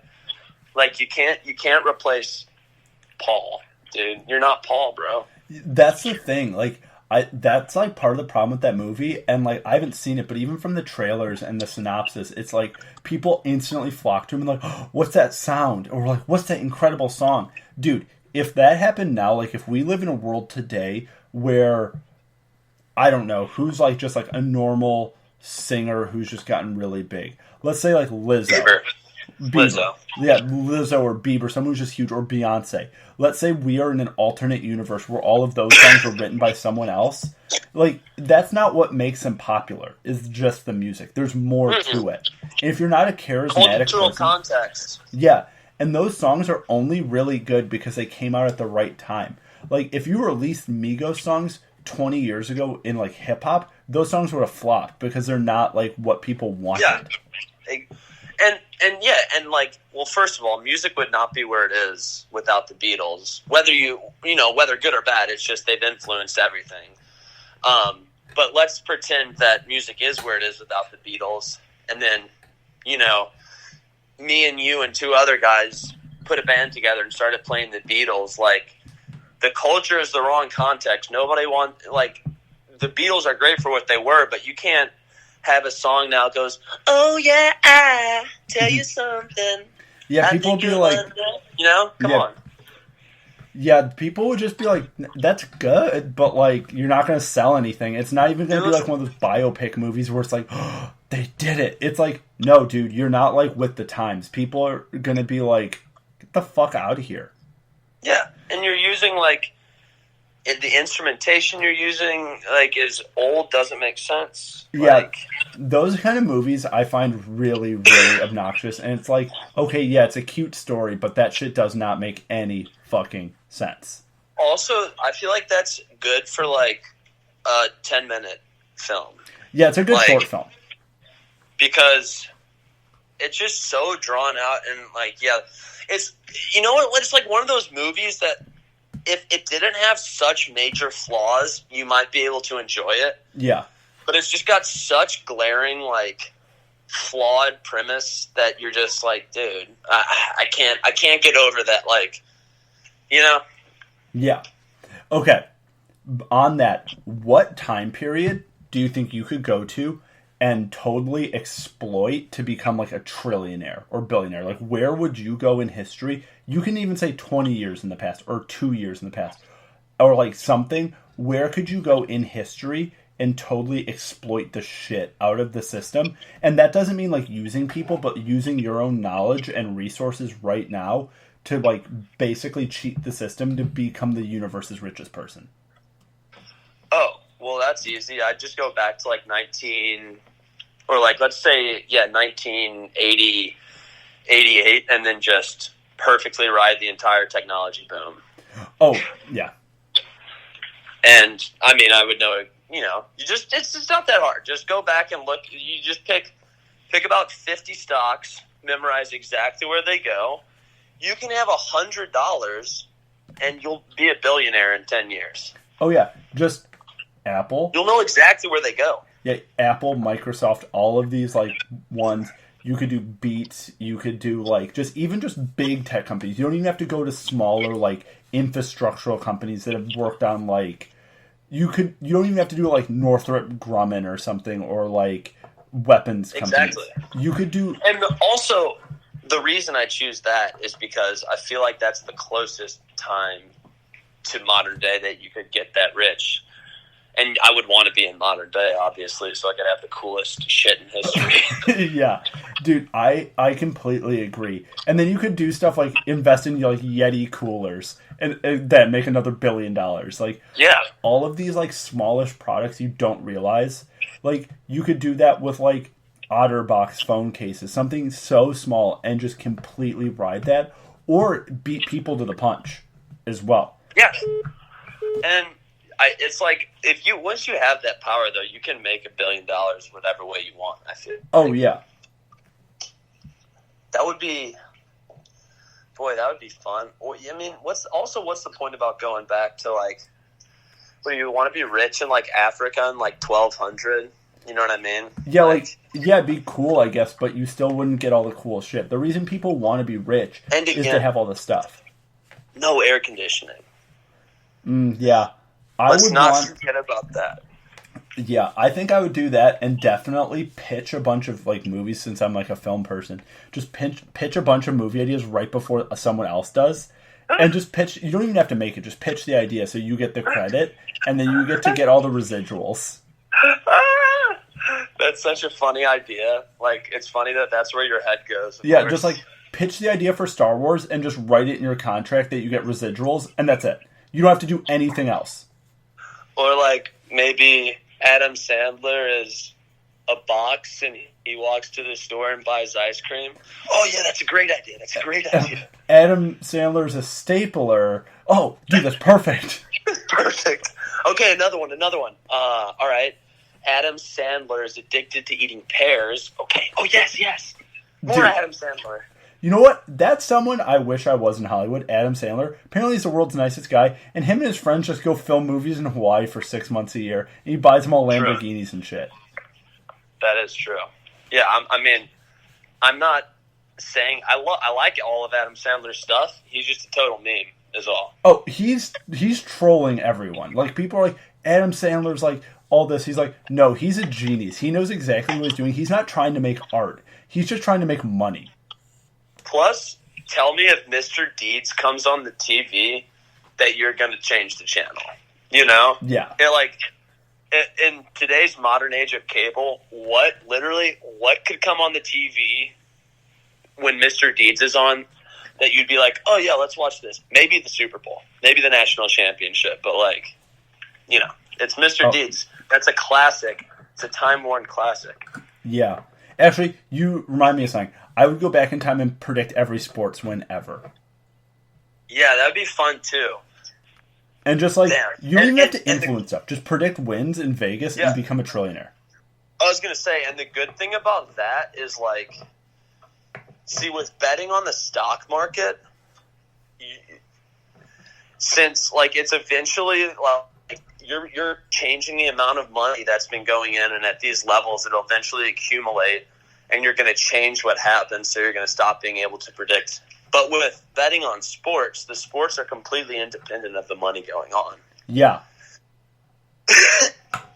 Like, you can't replace Paul, dude. You're not Paul, bro. That's the thing. Like, that's like part of the problem with that movie, and like I haven't seen it, but even from the trailers and the synopsis, it's like people instantly flock to him and like, oh, what's that sound? Or like, what's that incredible song? Dude, if that happened now, like if we live in a world today where, I don't know, who's like just like a normal singer who's just gotten really big. Let's say like Lizzo. Lizzo. Yeah, Lizzo or Bieber, someone who's just huge, or Beyonce. Let's say we are in an alternate universe where all of those songs were written by someone else. Like, that's not what makes them popular, is just the music. There's more to it. And if you're not a charismatic cultural person, context. Yeah, and those songs are only really good because they came out at the right time. Like, if you released Migos songs 20 years ago in, like, hip-hop, those songs would have flopped because they're not, like, what people wanted. Yeah. And like, well, first of all, music would not be where it is without the Beatles. Whether whether good or bad, it's just they've influenced everything. But let's pretend that music is where it is without the Beatles, and then, me and you and 2 other guys put a band together and started playing the Beatles. Like, the culture is the wrong context. Nobody like, the Beatles are great for what they were, but you can't have a song now that goes, oh yeah, I tell you something. Yeah, people would be like, come on. Yeah, people would just be like, that's good, but like, you're not going to sell anything. It's not even going to be like one of those biopic movies where it's like, oh, they did it. It's like, no, dude, you're not like with the times. People are going to be like, get the fuck out of here. Yeah, and you're using like, the instrumentation you're using, like, is old, doesn't make sense. Yeah, like, those kind of movies I find really, really obnoxious. And it's like, okay, yeah, it's a cute story, but that shit does not make any fucking sense. Also, I feel like that's good for, like, a 10-minute film. Yeah, it's a good short film. Because it's just so drawn out and, like, yeah. It's, you know what, it's like one of those movies that, if it didn't have such major flaws, you might be able to enjoy it. Yeah. But it's just got such glaring, like, flawed premise that you're just like, dude, I can't get over that, like, Yeah. Okay. On that, what time period do you think you could go to and totally exploit to become like a trillionaire or billionaire? Like, where would you go in history? You can even say 20 years in the past or 2 years in the past or like something. Where could you go in history and totally exploit the shit out of the system? And that doesn't mean like using people, but using your own knowledge and resources right now to like basically cheat the system to become the universe's richest person. Oh, well, that's easy. I'd just go back to like 1980, 88, and then just perfectly ride the entire technology boom. Oh, yeah. And, I mean, I would know, it's just not that hard. Just go back and look. You just pick about 50 stocks, memorize exactly where they go. You can have $100 and you'll be a billionaire in 10 years. Oh, yeah. Just Apple. You'll know exactly where they go. Yeah, Apple, Microsoft, all of these like ones. You could do Beats. You could do like just big tech companies. You don't even have to go to smaller like infrastructural companies that have worked on like You don't even have to do like Northrop Grumman or something, or like weapons companies. Exactly. You could do... And also, the reason I choose that is because I feel like that's the closest time to modern day that you could get that rich. And I would want to be in modern day, obviously, so I could have the coolest shit in history. Yeah. Dude, I completely agree. And then you could do stuff like invest in like Yeti coolers and then make another $1 billion. Like, yeah. All of these like smallish products you don't realize. Like, you could do that with like OtterBox phone cases, something so small, and just completely ride that, or beat people to the punch as well. Yeah. And it's like once you have that power, though, you can make $1 billion whatever way you want. I feel. Oh yeah, that would be fun. I mean, what's the point about going back to like? Well, you want to be rich in like Africa in like 1200? You know what I mean? Yeah, it'd be cool, I guess, but you still wouldn't get all the cool shit. The reason people want to be rich is to have all the stuff. No air conditioning. Yeah. Let's not forget about that. Yeah, I think I would do that and definitely pitch a bunch of like movies, since I'm like a film person. Just pitch a bunch of movie ideas right before someone else does. And just pitch. You don't even have to make it. Just pitch the idea so you get the credit, and then you get to get all the residuals. That's such a funny idea. Like, it's funny that's where your head goes. Yeah, just like pitch the idea for Star Wars and just write it in your contract that you get residuals, and that's it. You don't have to do anything else. Or like maybe Adam Sandler is a box and he walks to the store and buys ice cream. Oh yeah, that's a great idea. Adam Sandler's a stapler. Oh, dude, that's perfect. Perfect. Okay, another one. All right. Adam Sandler is addicted to eating pears. Okay. Oh, yes. More dude, Adam Sandler. You know what? That's someone I wish I was in Hollywood, Adam Sandler. Apparently he's the world's nicest guy, and him and his friends just go film movies in Hawaii for 6 months a year, and he buys them all Lamborghinis and shit. That is true. Yeah, I'm not saying... I like all of Adam Sandler's stuff. He's just a total meme, is all. Oh, he's trolling everyone. Like, people are like, Adam Sandler's like, all this. He's like, no, he's a genius. He knows exactly what he's doing. He's not trying to make art. He's just trying to make money. Plus, tell me if Mr. Deeds comes on the TV that you're going to change the channel. You know? Yeah. In today's modern age of cable, what could come on the TV when Mr. Deeds is on that you'd be like, oh yeah, let's watch this. Maybe the Super Bowl. Maybe the national championship. But like, you know, it's Mr. Deeds. That's a classic. It's a time-worn classic. Yeah. Actually, you remind me of something. I would go back in time and predict every sports win ever. Yeah, that would be fun, too. And just like, you don't even have to influence stuff. Just predict wins in Vegas and become a trillionaire. I was going to say, and the good thing about that is, like, see, with betting on the stock market, since, like, it's eventually, like, you're changing the amount of money that's been going in, and at these levels, it'll eventually accumulate, and you're going to change what happens, so you're going to stop being able to predict. But with betting on sports, the sports are completely independent of the money going on. Yeah.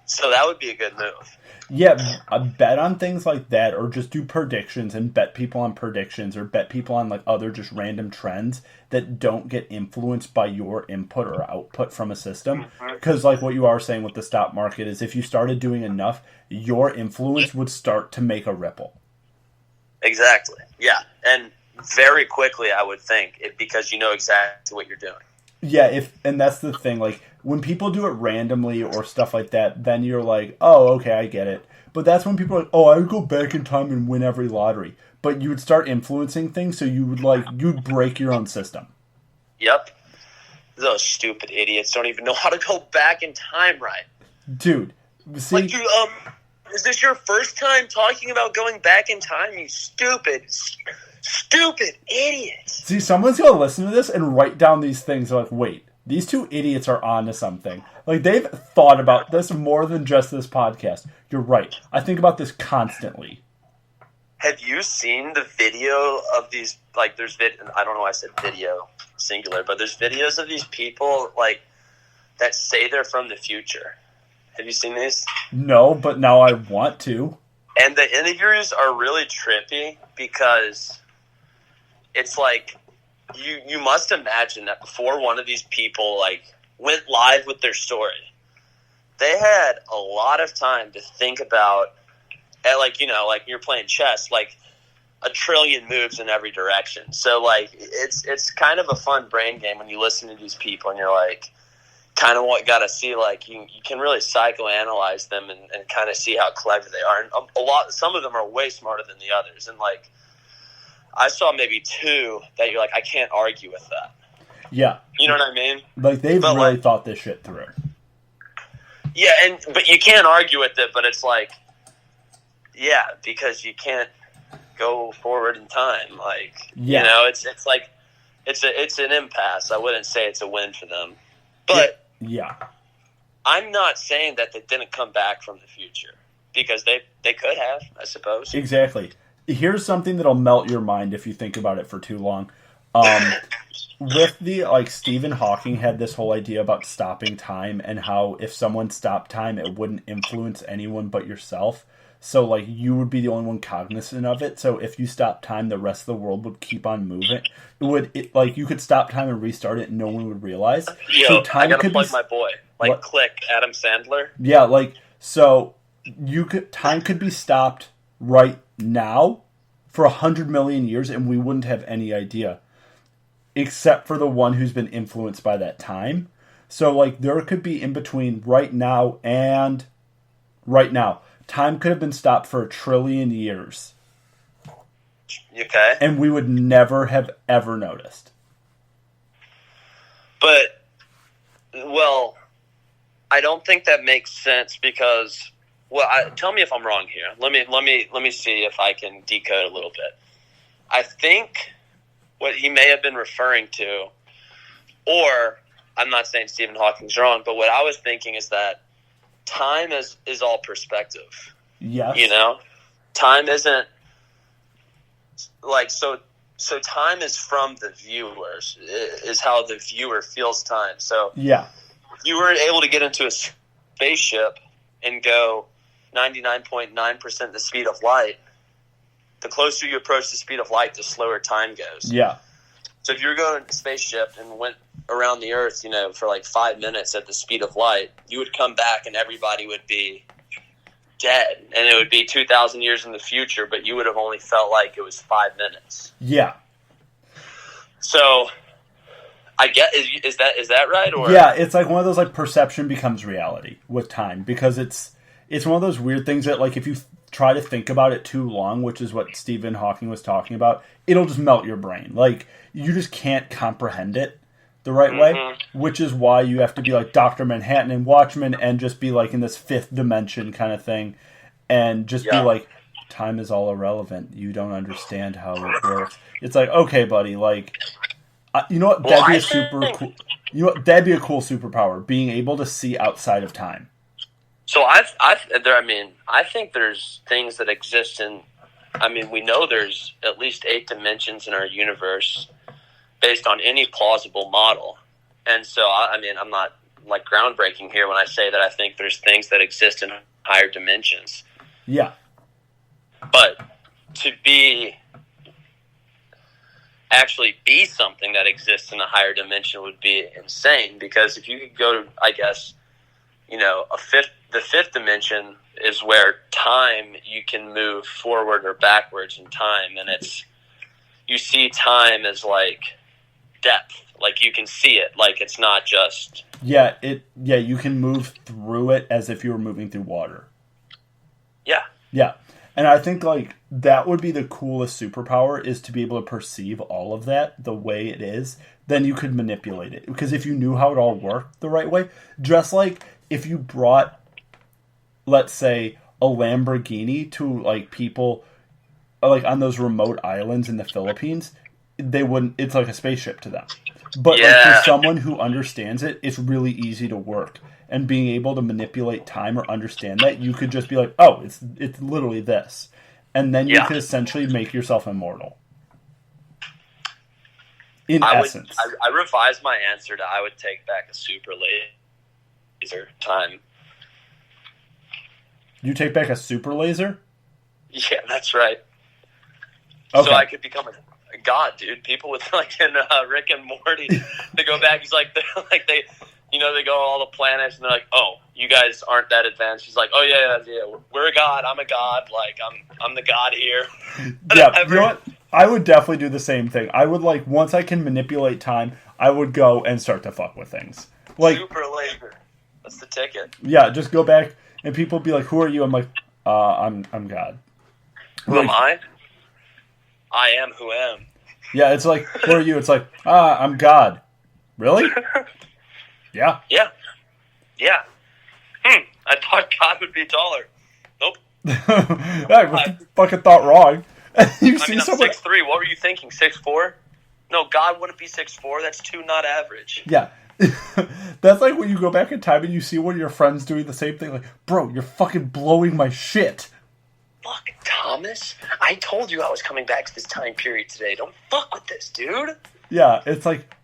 So that would be a good move. Yeah, bet on things like that, or just do predictions and bet people on predictions, or bet people on like other just random trends that don't get influenced by your input or output from a system. Because like what you are saying with the stock market is, if you started doing enough, your influence would start to make a ripple. Exactly. Yeah, and very quickly, I would think, because you know exactly what you're doing. Yeah, and that's the thing, like, when people do it randomly or stuff like that, then you're like, oh, okay, I get it. But that's when people are like, oh, I would go back in time and win every lottery. But you would start influencing things, so you'd break your own system. Yep. Those stupid idiots don't even know how to go back in time right. Dude, see... Like, is this your first time talking about going back in time, you stupid idiots? See, someone's going to listen to this and write down these things like, wait, these two idiots are on to something. Like, they've thought about this more than just this podcast. You're right. I think about this constantly. Have you seen the video of these, like, I don't know why I said video, singular, but there's videos of these people, like, that say they're from the future. Have you seen these? No, but now I want to. And the interviews are really trippy because it's like you must imagine that before one of these people like went live with their story, they had a lot of time to think about, like you're playing chess, like a trillion moves in every direction. So like it's kind of a fun brain game when you listen to these people and you're like, kind of got to see, like you can really psychoanalyze them and kind of see how clever they are. And some of them are way smarter than the others. And like I saw maybe two that you're like, I can't argue with that. Yeah, you know what I mean? Like they've really thought this shit through. Yeah, but you can't argue with it. But it's like, yeah, because you can't go forward in time. Like it's like it's an impasse. I wouldn't say it's a win for them, but. Yeah. I'm not saying that they didn't come back from the future because they could have, I suppose. Exactly. Here's something that'll melt your mind if you think about it for too long. With Stephen Hawking had this whole idea about stopping time and how if someone stopped time, it wouldn't influence anyone but yourself. So, like, you would be the only one cognizant of it. So, if you stopped time, the rest of the world would keep on moving. You could stop time and restart it and no one would realize. Yo, so time I gotta could plug my boy. Click, Adam Sandler. Yeah, time could be stopped right now for 100 million years and we wouldn't have any idea. Except for the one who's been influenced by that time. So, like, there could be in between right now and right now. Time could have been stopped for 1 trillion years. Okay. And we would never have ever noticed. But, well, I don't think that makes sense because, tell me if I'm wrong here. Let me see if I can decode a little bit. I think what he may have been referring to, or I'm not saying Stephen Hawking's wrong, but what I was thinking is that time is all perspective. Yes. Time isn't like so time is from the viewers, is how the viewer feels time. So yeah, if you were able to get into a spaceship and go 99.9% the speed of light, the closer you approach the speed of light, the slower time goes. Yeah. So if you were going in a spaceship and went around the Earth, for like 5 minutes at the speed of light, you would come back and everybody would be dead. And it would be 2,000 years in the future, but you would have only felt like it was 5 minutes. Yeah. So, I get, is that right? Or yeah, it's like one of those like perception becomes reality with time because it's one of those weird things that like if you try to think about it too long, which is what Stephen Hawking was talking about, it'll just melt your brain. Like you just can't comprehend it the right way, which is why you have to be like Dr. Manhattan and Watchmen and just be like in this fifth dimension kind of thing and just be like, time is all irrelevant. You don't understand how it works. It's like, okay, buddy, like, you know what? That'd be cool. You know what? That'd be a cool superpower, being able to see outside of time. So I think there's things that exist we know there's at least 8 dimensions in our universe based on any plausible model. And so, I'm not like groundbreaking here when I say that I think there's things that exist in higher dimensions. Yeah. But to actually be something that exists in a higher dimension would be insane because if you could go to, I guess, the fifth dimension is where time, you can move forward or backwards in time. And you see time as like depth, like you can see it, like it's not just you can move through it as if you were moving through water. Yeah, and I think like that would be the coolest superpower, is to be able to perceive all of that the way it is. Then you could manipulate it, because if you knew how it all worked the right way, just like if you brought, let's say, a Lamborghini to like people like on those remote islands in the Philippines, they wouldn't. It's like a spaceship to them. But like for someone who understands it, it's really easy to work. And being able to manipulate time or understand that, you could just be like, oh, it's literally this. And then you could essentially make yourself immortal. In essence. I revised my answer to I would take back a super late. laser time. You take back a super laser? Yeah, that's right. Okay. So I could become a god, dude. People with like in Rick and Morty, they go back. He's like, they go all the planets, and they're like, "Oh, you guys aren't that advanced." He's like, "Oh yeah. We're a god. I'm a god. Like I'm the god here." Yeah, you know what? I would definitely do the same thing. I would like once I can manipulate time, I would go and start to fuck with things. Like super laser. That's the ticket. Yeah, just go back and people be like, "Who are you?" I'm like, I'm God." Who am I? I am who am. Yeah, it's like, "Who are you?" It's like, I'm God." Really? Yeah. Yeah. I thought God would be taller. Nope. I fucking thought wrong. I'm 6'3". What were you thinking? 6'4"? No, God wouldn't be 6'4". That's too not average. Yeah. That's like when you go back in time and you see one of your friends doing the same thing. Like, bro, you're fucking blowing my shit. Fuck, Thomas. I told you I was coming back to this time period today. Don't fuck with this, dude. Yeah, it's like,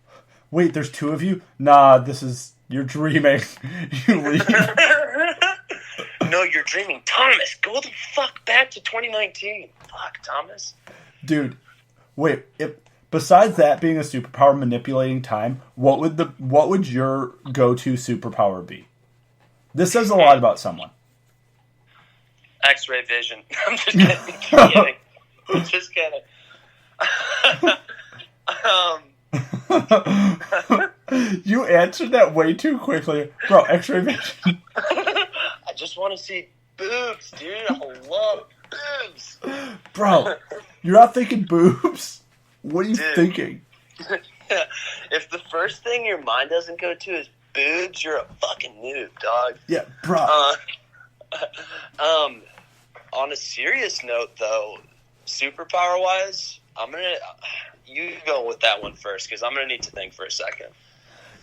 wait, there's two of you? Nah, you're dreaming. You leave. No, you're dreaming. Thomas, go the fuck back to 2019. Fuck, Thomas. Dude, wait, besides that being a superpower manipulating time, what would your go-to superpower be? This says a lot about someone. X-ray vision. I'm just kidding. I'm just kidding. You answered that way too quickly. Bro, X-ray vision. I just want to see boobs, dude. I love boobs. Bro, you're not thinking boobs? What are you thinking? If the first thing your mind doesn't go to is boobs, you're a fucking noob, dog. Yeah, bro. On a serious note, though, superpower-wise, you go with that one first, because I'm gonna need to think for a second.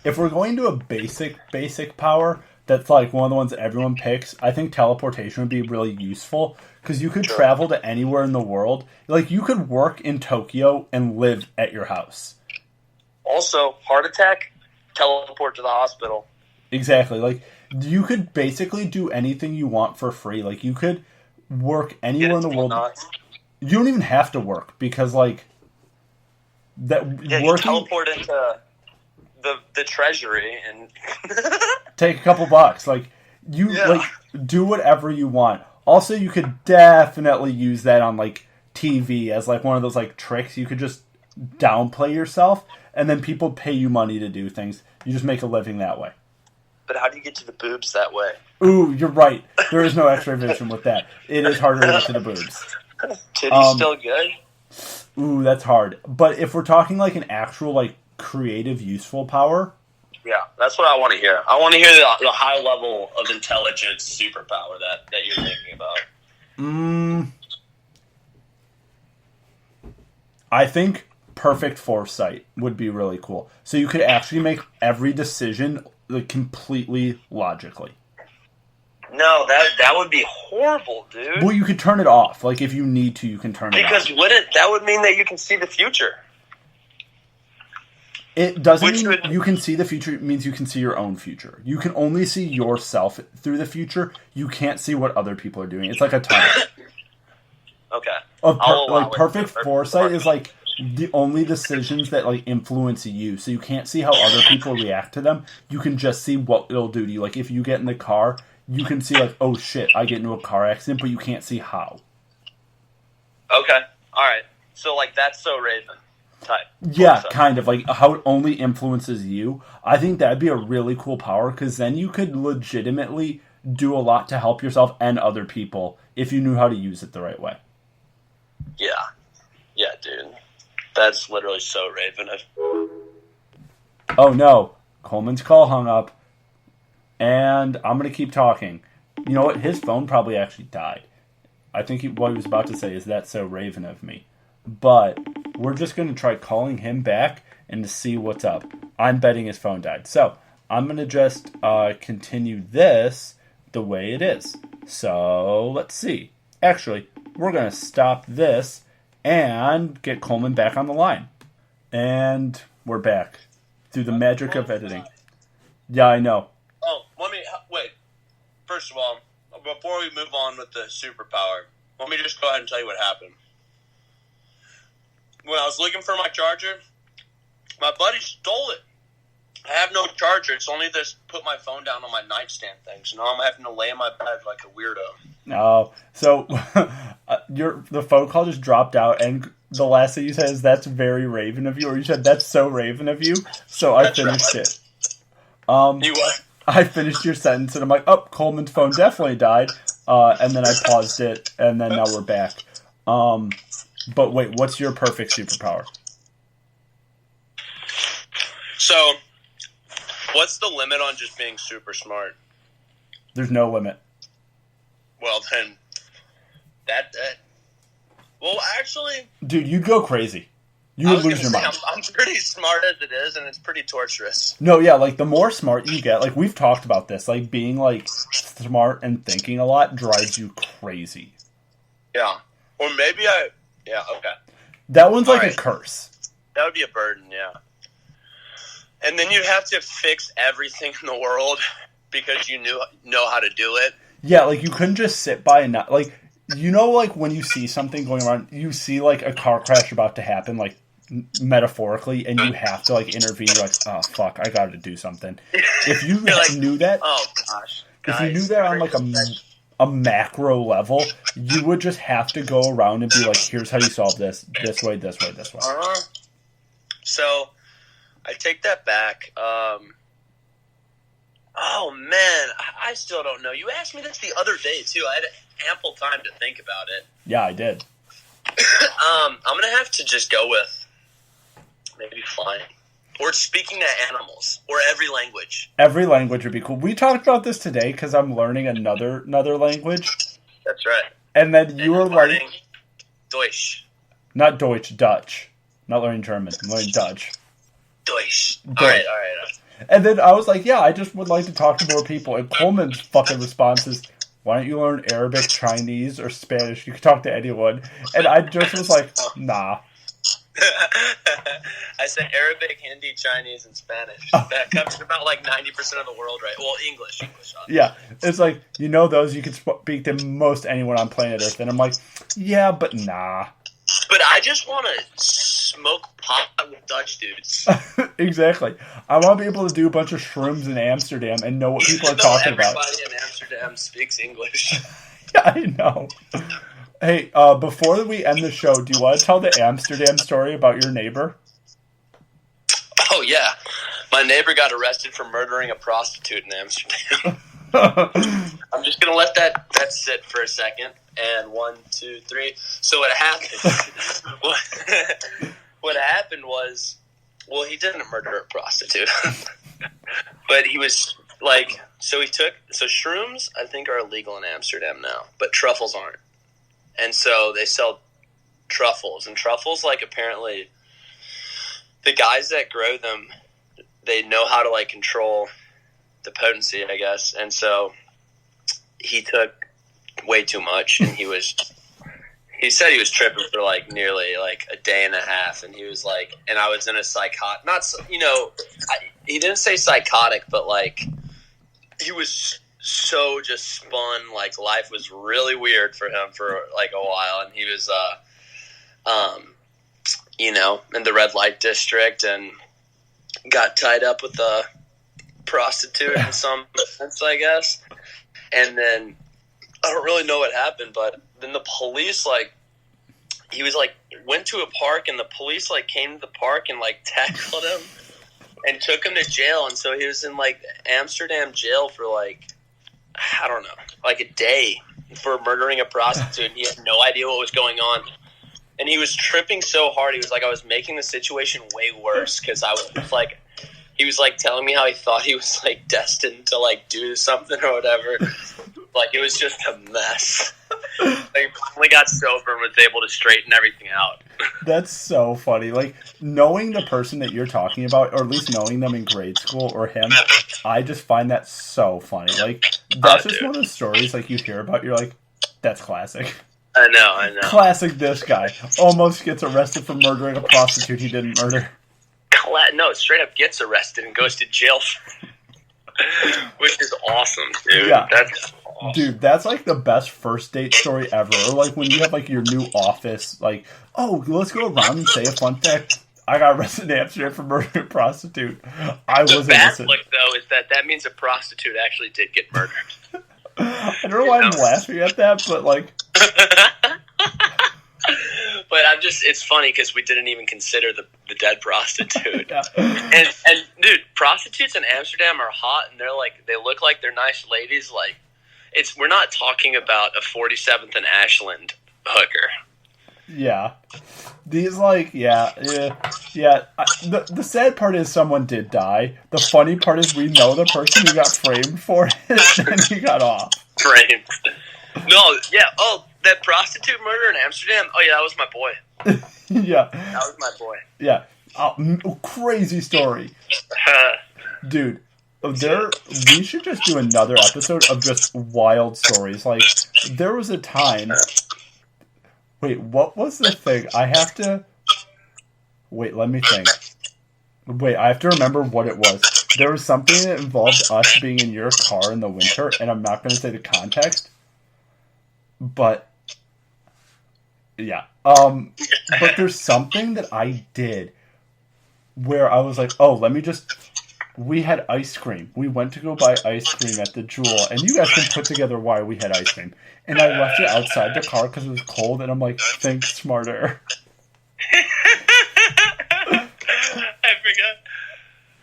If we're going to a basic power that's like one of the ones that everyone picks, I think teleportation would be really useful because you could travel to anywhere in the world. Like, you could work in Tokyo and live at your house. Also, heart attack, teleport to the hospital. Exactly. Like, you could basically do anything you want for free. Like, you could work anywhere in the world. You don't even have to work because, like, you teleport into the treasury and take a couple bucks. Like, like, do whatever you want. Also, you could definitely use that on, like, TV as, like, one of those, like, tricks. You could just downplay yourself, and then people pay you money to do things. You just make a living that way. But how do you get to the boobs that way? Ooh, you're right. There is no X-ray vision with that. It is harder to get to the boobs. Titties still good? Ooh, that's hard. But if we're talking, like, an actual, like, creative, useful power... Yeah, that's what I want to hear. I want to hear the high level of intelligence superpower that you're thinking about. I think perfect foresight would be really cool. So you could actually make every decision like, completely logically. No, that would be horrible, dude. Well, you could turn it off. Like, if you need to, you can turn it off. Because that would mean that you can see the future. It doesn't mean you can see the future. It means you can see your own future. You can only see yourself through the future. You can't see what other people are doing. It's like a tunnel. Okay. Perfect foresight is like the only decisions that like influence you. So you can't see how other people react to them. You can just see what it'll do to you. Like if you get in the car, you can see like, oh shit, I get into a car accident, but you can't see how. Okay. All right. So like that's so Raven type. Yeah, kind of like how it only influences you. I think that'd be a really cool power because then you could legitimately do a lot to help yourself and other people if you knew how to use it the right way. Yeah, dude. That's literally so Raven. Oh no, Coleman's call hung up, and I'm gonna keep talking. You know what? His phone probably actually died. I think what he was about to say is that's so Raven of me. But we're just going to try calling him back and to see what's up. I'm betting his phone died. So I'm going to just continue this the way it is. So let's see. Actually, we're going to stop this and get Coleman back on the line. And we're back through the magic of editing. Yeah, I know. Oh, let me first of all, before we move on with the superpower, let me just go ahead and tell you what happened. When I was looking for my charger, my buddy stole it. I have no charger. It's only this put my phone down on my nightstand thing. So now I'm having to lay in my bed like a weirdo. Oh, so the phone call just dropped out, and the last thing you said is, "That's very Raven of you," or you said, "That's so Raven of you." So I finished it. You what? I finished your sentence, and I'm like, "Oh, Coleman's phone definitely died," and then I paused it, and then now we're back. But wait, what's your perfect superpower? So, what's the limit on just being super smart? There's no limit. Well, then, well, actually... Dude, you'd go crazy. You would lose your mind. I'm pretty smart as it is, and it's pretty torturous. No, yeah, like, the more smart you get, like, we've talked about this, like, being, like, smart and thinking a lot drives you crazy. Yeah. Or maybe yeah, okay. That one's like a curse. That would be a burden, yeah. And then you'd have to fix everything in the world because you know how to do it. Yeah, like, you couldn't just sit by and not, like, you know, like, when you see something going on, you see, like, a car crash about to happen, like, metaphorically, and you have to, like, intervene. You're like, oh, fuck, I gotta do something. If you knew that... Oh, gosh. If you knew that on, like, a macro level, you would just have to go around and be like, here's how you solve this way, this way, this way. So, I take that back. Oh, man, I still don't know. You asked me this the other day, too. I had ample time to think about it. Yeah, I did. I'm going to have to just go with maybe flying. Or speaking to animals. Or every language. Every language would be cool. We talked about this today because I'm learning another language. That's right. And then you were like... Deutsch. Not Deutsch, Dutch. Not learning German. I'm learning Dutch. Deutsch. All right. And then I was like, yeah, I just would like to talk to more people. And Coleman's fucking response is, why don't you learn Arabic, Chinese, or Spanish? You can talk to anyone. And I just was like, nah. I said Arabic, Hindi, Chinese, and Spanish. That covers about like 90% of the world, right? Well, English. Yeah. It's like, you know those, you can speak to most anyone on planet Earth. And I'm like, yeah, but nah. But I just want to smoke pot with Dutch dudes. Exactly. I want to be able to do a bunch of shrooms in Amsterdam and know what people are talking about. Everybody in Amsterdam speaks English. Yeah, I know. Hey, before we end the show, do you want to tell the Amsterdam story about your neighbor? Oh, yeah. My neighbor got arrested for murdering a prostitute in Amsterdam. I'm just going to let that sit for a second. And 1, 2, 3. So what happened? What happened was, well, he didn't murder a prostitute, but he was like, so shrooms I think are illegal in Amsterdam now, but truffles aren't, and so they sell truffles, and truffles, like, apparently the guys that grow them, they know how to, like, control the potency, I guess, and so he took way too much, and he said he was tripping for like nearly like a day and a half, and he was like, and I was in a psychotic, he didn't say psychotic, but like he was so just spun, like life was really weird for him for like a while, and he was in the red light district and got tied up with a prostitute in some sense, I guess, and then I don't really know what happened, but then the police, like, he was, like, went to a park, and the police, like, came to the park and, like, tackled him and took him to jail, and so he was in, like, Amsterdam jail for, like, I don't know, like a day for murdering a prostitute, and he had no idea what was going on, and he was tripping so hard, he was like, I was making the situation way worse, because I was, like, he was, like, telling me how he thought he was, like, destined to, like, do something or whatever. Like, it was just a mess. Like, he finally got sober and was able to straighten everything out. That's so funny. Like, knowing the person that you're talking about, or at least knowing them in grade school, or him, I just find that so funny. Like, that's just one of the stories, like, you hear about, you're like, that's classic. I know. Classic this guy. Almost gets arrested for murdering a prostitute he didn't murder. No, straight up gets arrested and goes to jail. Which is awesome, dude. Yeah. Dude, that's like the best first date story ever. Or like when you have like your new office, like, oh, let's go around and say a fun fact. I got arrested in Amsterdam for murdering a prostitute. I was innocent. The bad look, though, is that means a prostitute actually did get murdered. I don't know why I'm laughing at that, but like... But it's funny because we didn't even consider the dead prostitute. Yeah. And dude, prostitutes in Amsterdam are hot, and they look like they're nice ladies. Like, we're not talking about a 47th and Ashland hooker. Yeah. These, like, yeah. The sad part is someone did die. The funny part is we know the person who got framed for it, and he got off. Framed. No, yeah. Oh, that prostitute murder in Amsterdam? Oh, yeah, that was my boy. Yeah. That was my boy. Yeah. Crazy story. Dude, we should just do another episode of just wild stories. Like, there was a time... Wait, what was the thing? Wait, let me think. Wait, I have to remember what it was. There was something that involved us being in your car in the winter, and I'm not going to say the context. But, yeah. But there's something that I did where I was like, oh, we had ice cream. We went to go buy ice cream at the Jewel, and you guys can put together why we had ice cream. And I left it outside the car because it was cold, and I'm like, think smarter. I forgot.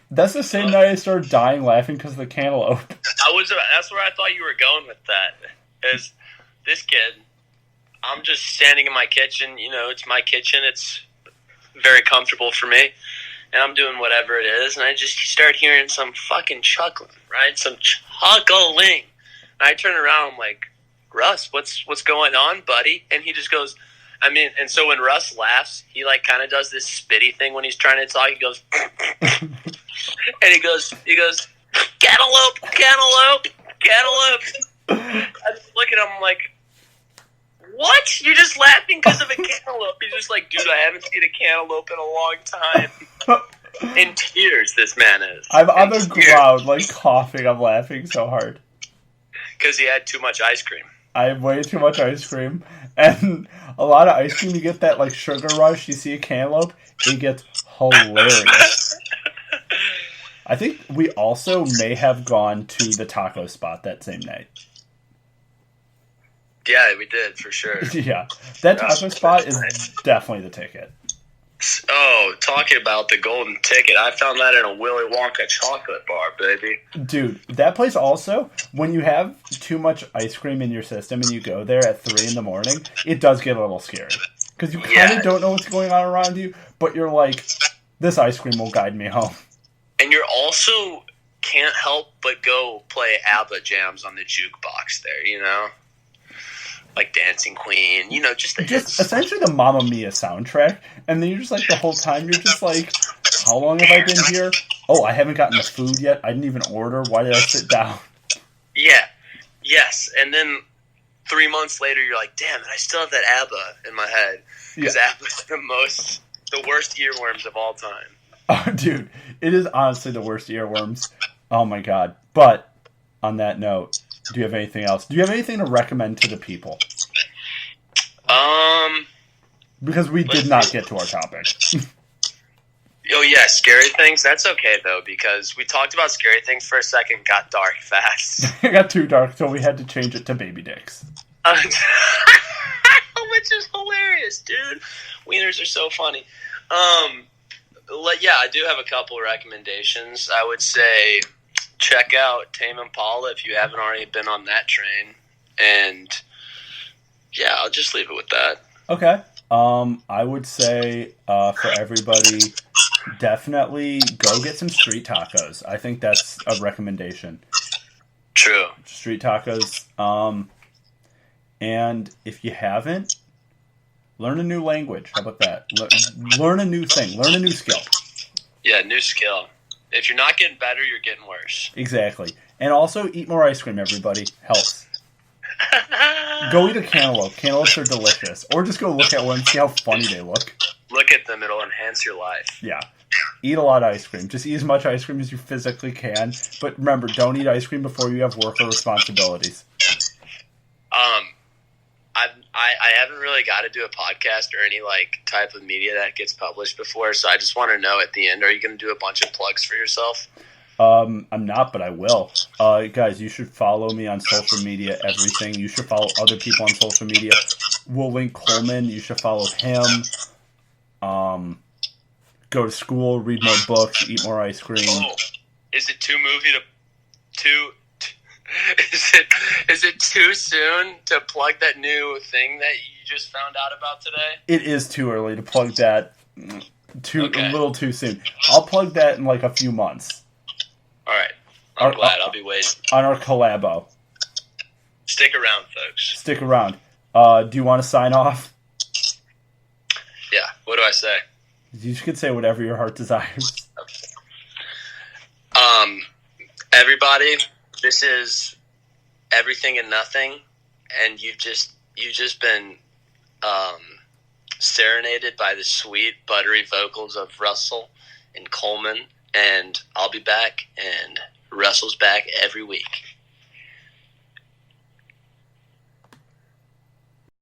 That's the same night I started dying laughing because of the cantaloupe. That's where I thought you were going with that. Is this kid, I'm just standing in my kitchen, it's my kitchen, it's very comfortable for me, and I'm doing whatever it is, and I just start hearing some fucking chuckling, right? Some chuckling. And I turn around, I'm like, Russ, what's going on, buddy? And he just goes, and so when Russ laughs, he like kind of does this spitty thing when he's trying to talk. He goes, and he goes, cantaloupe. I just look at him like, what? You're just laughing because of a cantaloupe. He's just like, dude, I haven't seen a cantaloupe in a long time. In tears, this man is. I'm on the ground, like coughing. I'm laughing so hard. Because he had too much ice cream. I have way too much ice cream. And a lot of ice cream, you get that like sugar rush. You see a cantaloupe, it gets hilarious. I think we also may have gone to the taco spot that same night. Yeah, we did, for sure. Yeah. That taco spot is definitely the ticket. Oh, talking about the golden ticket. I found that in a Willy Wonka chocolate bar, baby. Dude, that place also, when you have too much ice cream in your system and you go there at 3 in the morning, it does get a little scary. Because you kind of don't know what's going on around you, but you're like, this ice cream will guide me home. And you're also can't help but go play ABBA jams on the jukebox there, Like Dancing Queen, just the hits. Essentially the Mamma Mia soundtrack. And then you're just like, the whole time, you're just like, how long have I been here? Oh, I haven't gotten the food yet. I didn't even order. Why did I sit down? Yeah. Yes. And then 3 months later, you're like, damn it, I still have that ABBA in my head. Because ABBA's the worst earworms of all time. Oh, dude, it is honestly the worst earworms. Oh my god. But, on that note, do you have anything else? Do you have anything to recommend to the people? Because we did not get to our topic. Oh, yeah, scary things? That's okay, though, because we talked about scary things for a second, got dark fast. It got too dark, so we had to change it to baby dicks. Which is hilarious, dude. Wieners are so funny. Yeah, I do have a couple of recommendations. I would say check out Tame Impala if you haven't already been on that train. And, yeah, I'll just leave it with that. Okay. I would say for everybody, definitely go get some street tacos. I think that's a recommendation. True. Street tacos. And if you haven't, learn a new language. How about that? Learn a new thing. Learn a new skill. Yeah, new skill. If you're not getting better, you're getting worse. Exactly. And also, eat more ice cream, everybody. Helps. Go eat a cantaloupe. Cantaloupes are delicious. Or just go look at one and see how funny they look. Look at them. It'll enhance your life. Yeah. Eat a lot of ice cream. Just eat as much ice cream as you physically can. But remember, don't eat ice cream before you have work or responsibilities. I haven't really got to do a podcast or any like type of media that gets published before, so I just want to know at the end, are you going to do a bunch of plugs for yourself? I'm not, but I will. Guys, you should follow me on social media, everything. You should follow other people on social media. We'll link Coleman. You should follow him. Go to school, read more books, eat more ice cream. Oh, is it is it too soon to plug that new thing that you just found out about today? It is too early to plug that. Okay. A little too soon. I'll plug that in like a few months. All right. I'm glad. I'll be waiting. On our collabo. Stick around, folks. Stick around. Do you want to sign off? Yeah. What do I say? You could say whatever your heart desires. Everybody, this is Everything and Nothing, and you've just been serenaded by the sweet, buttery vocals of Russell and Coleman, and I'll be back, and Russell's back every week.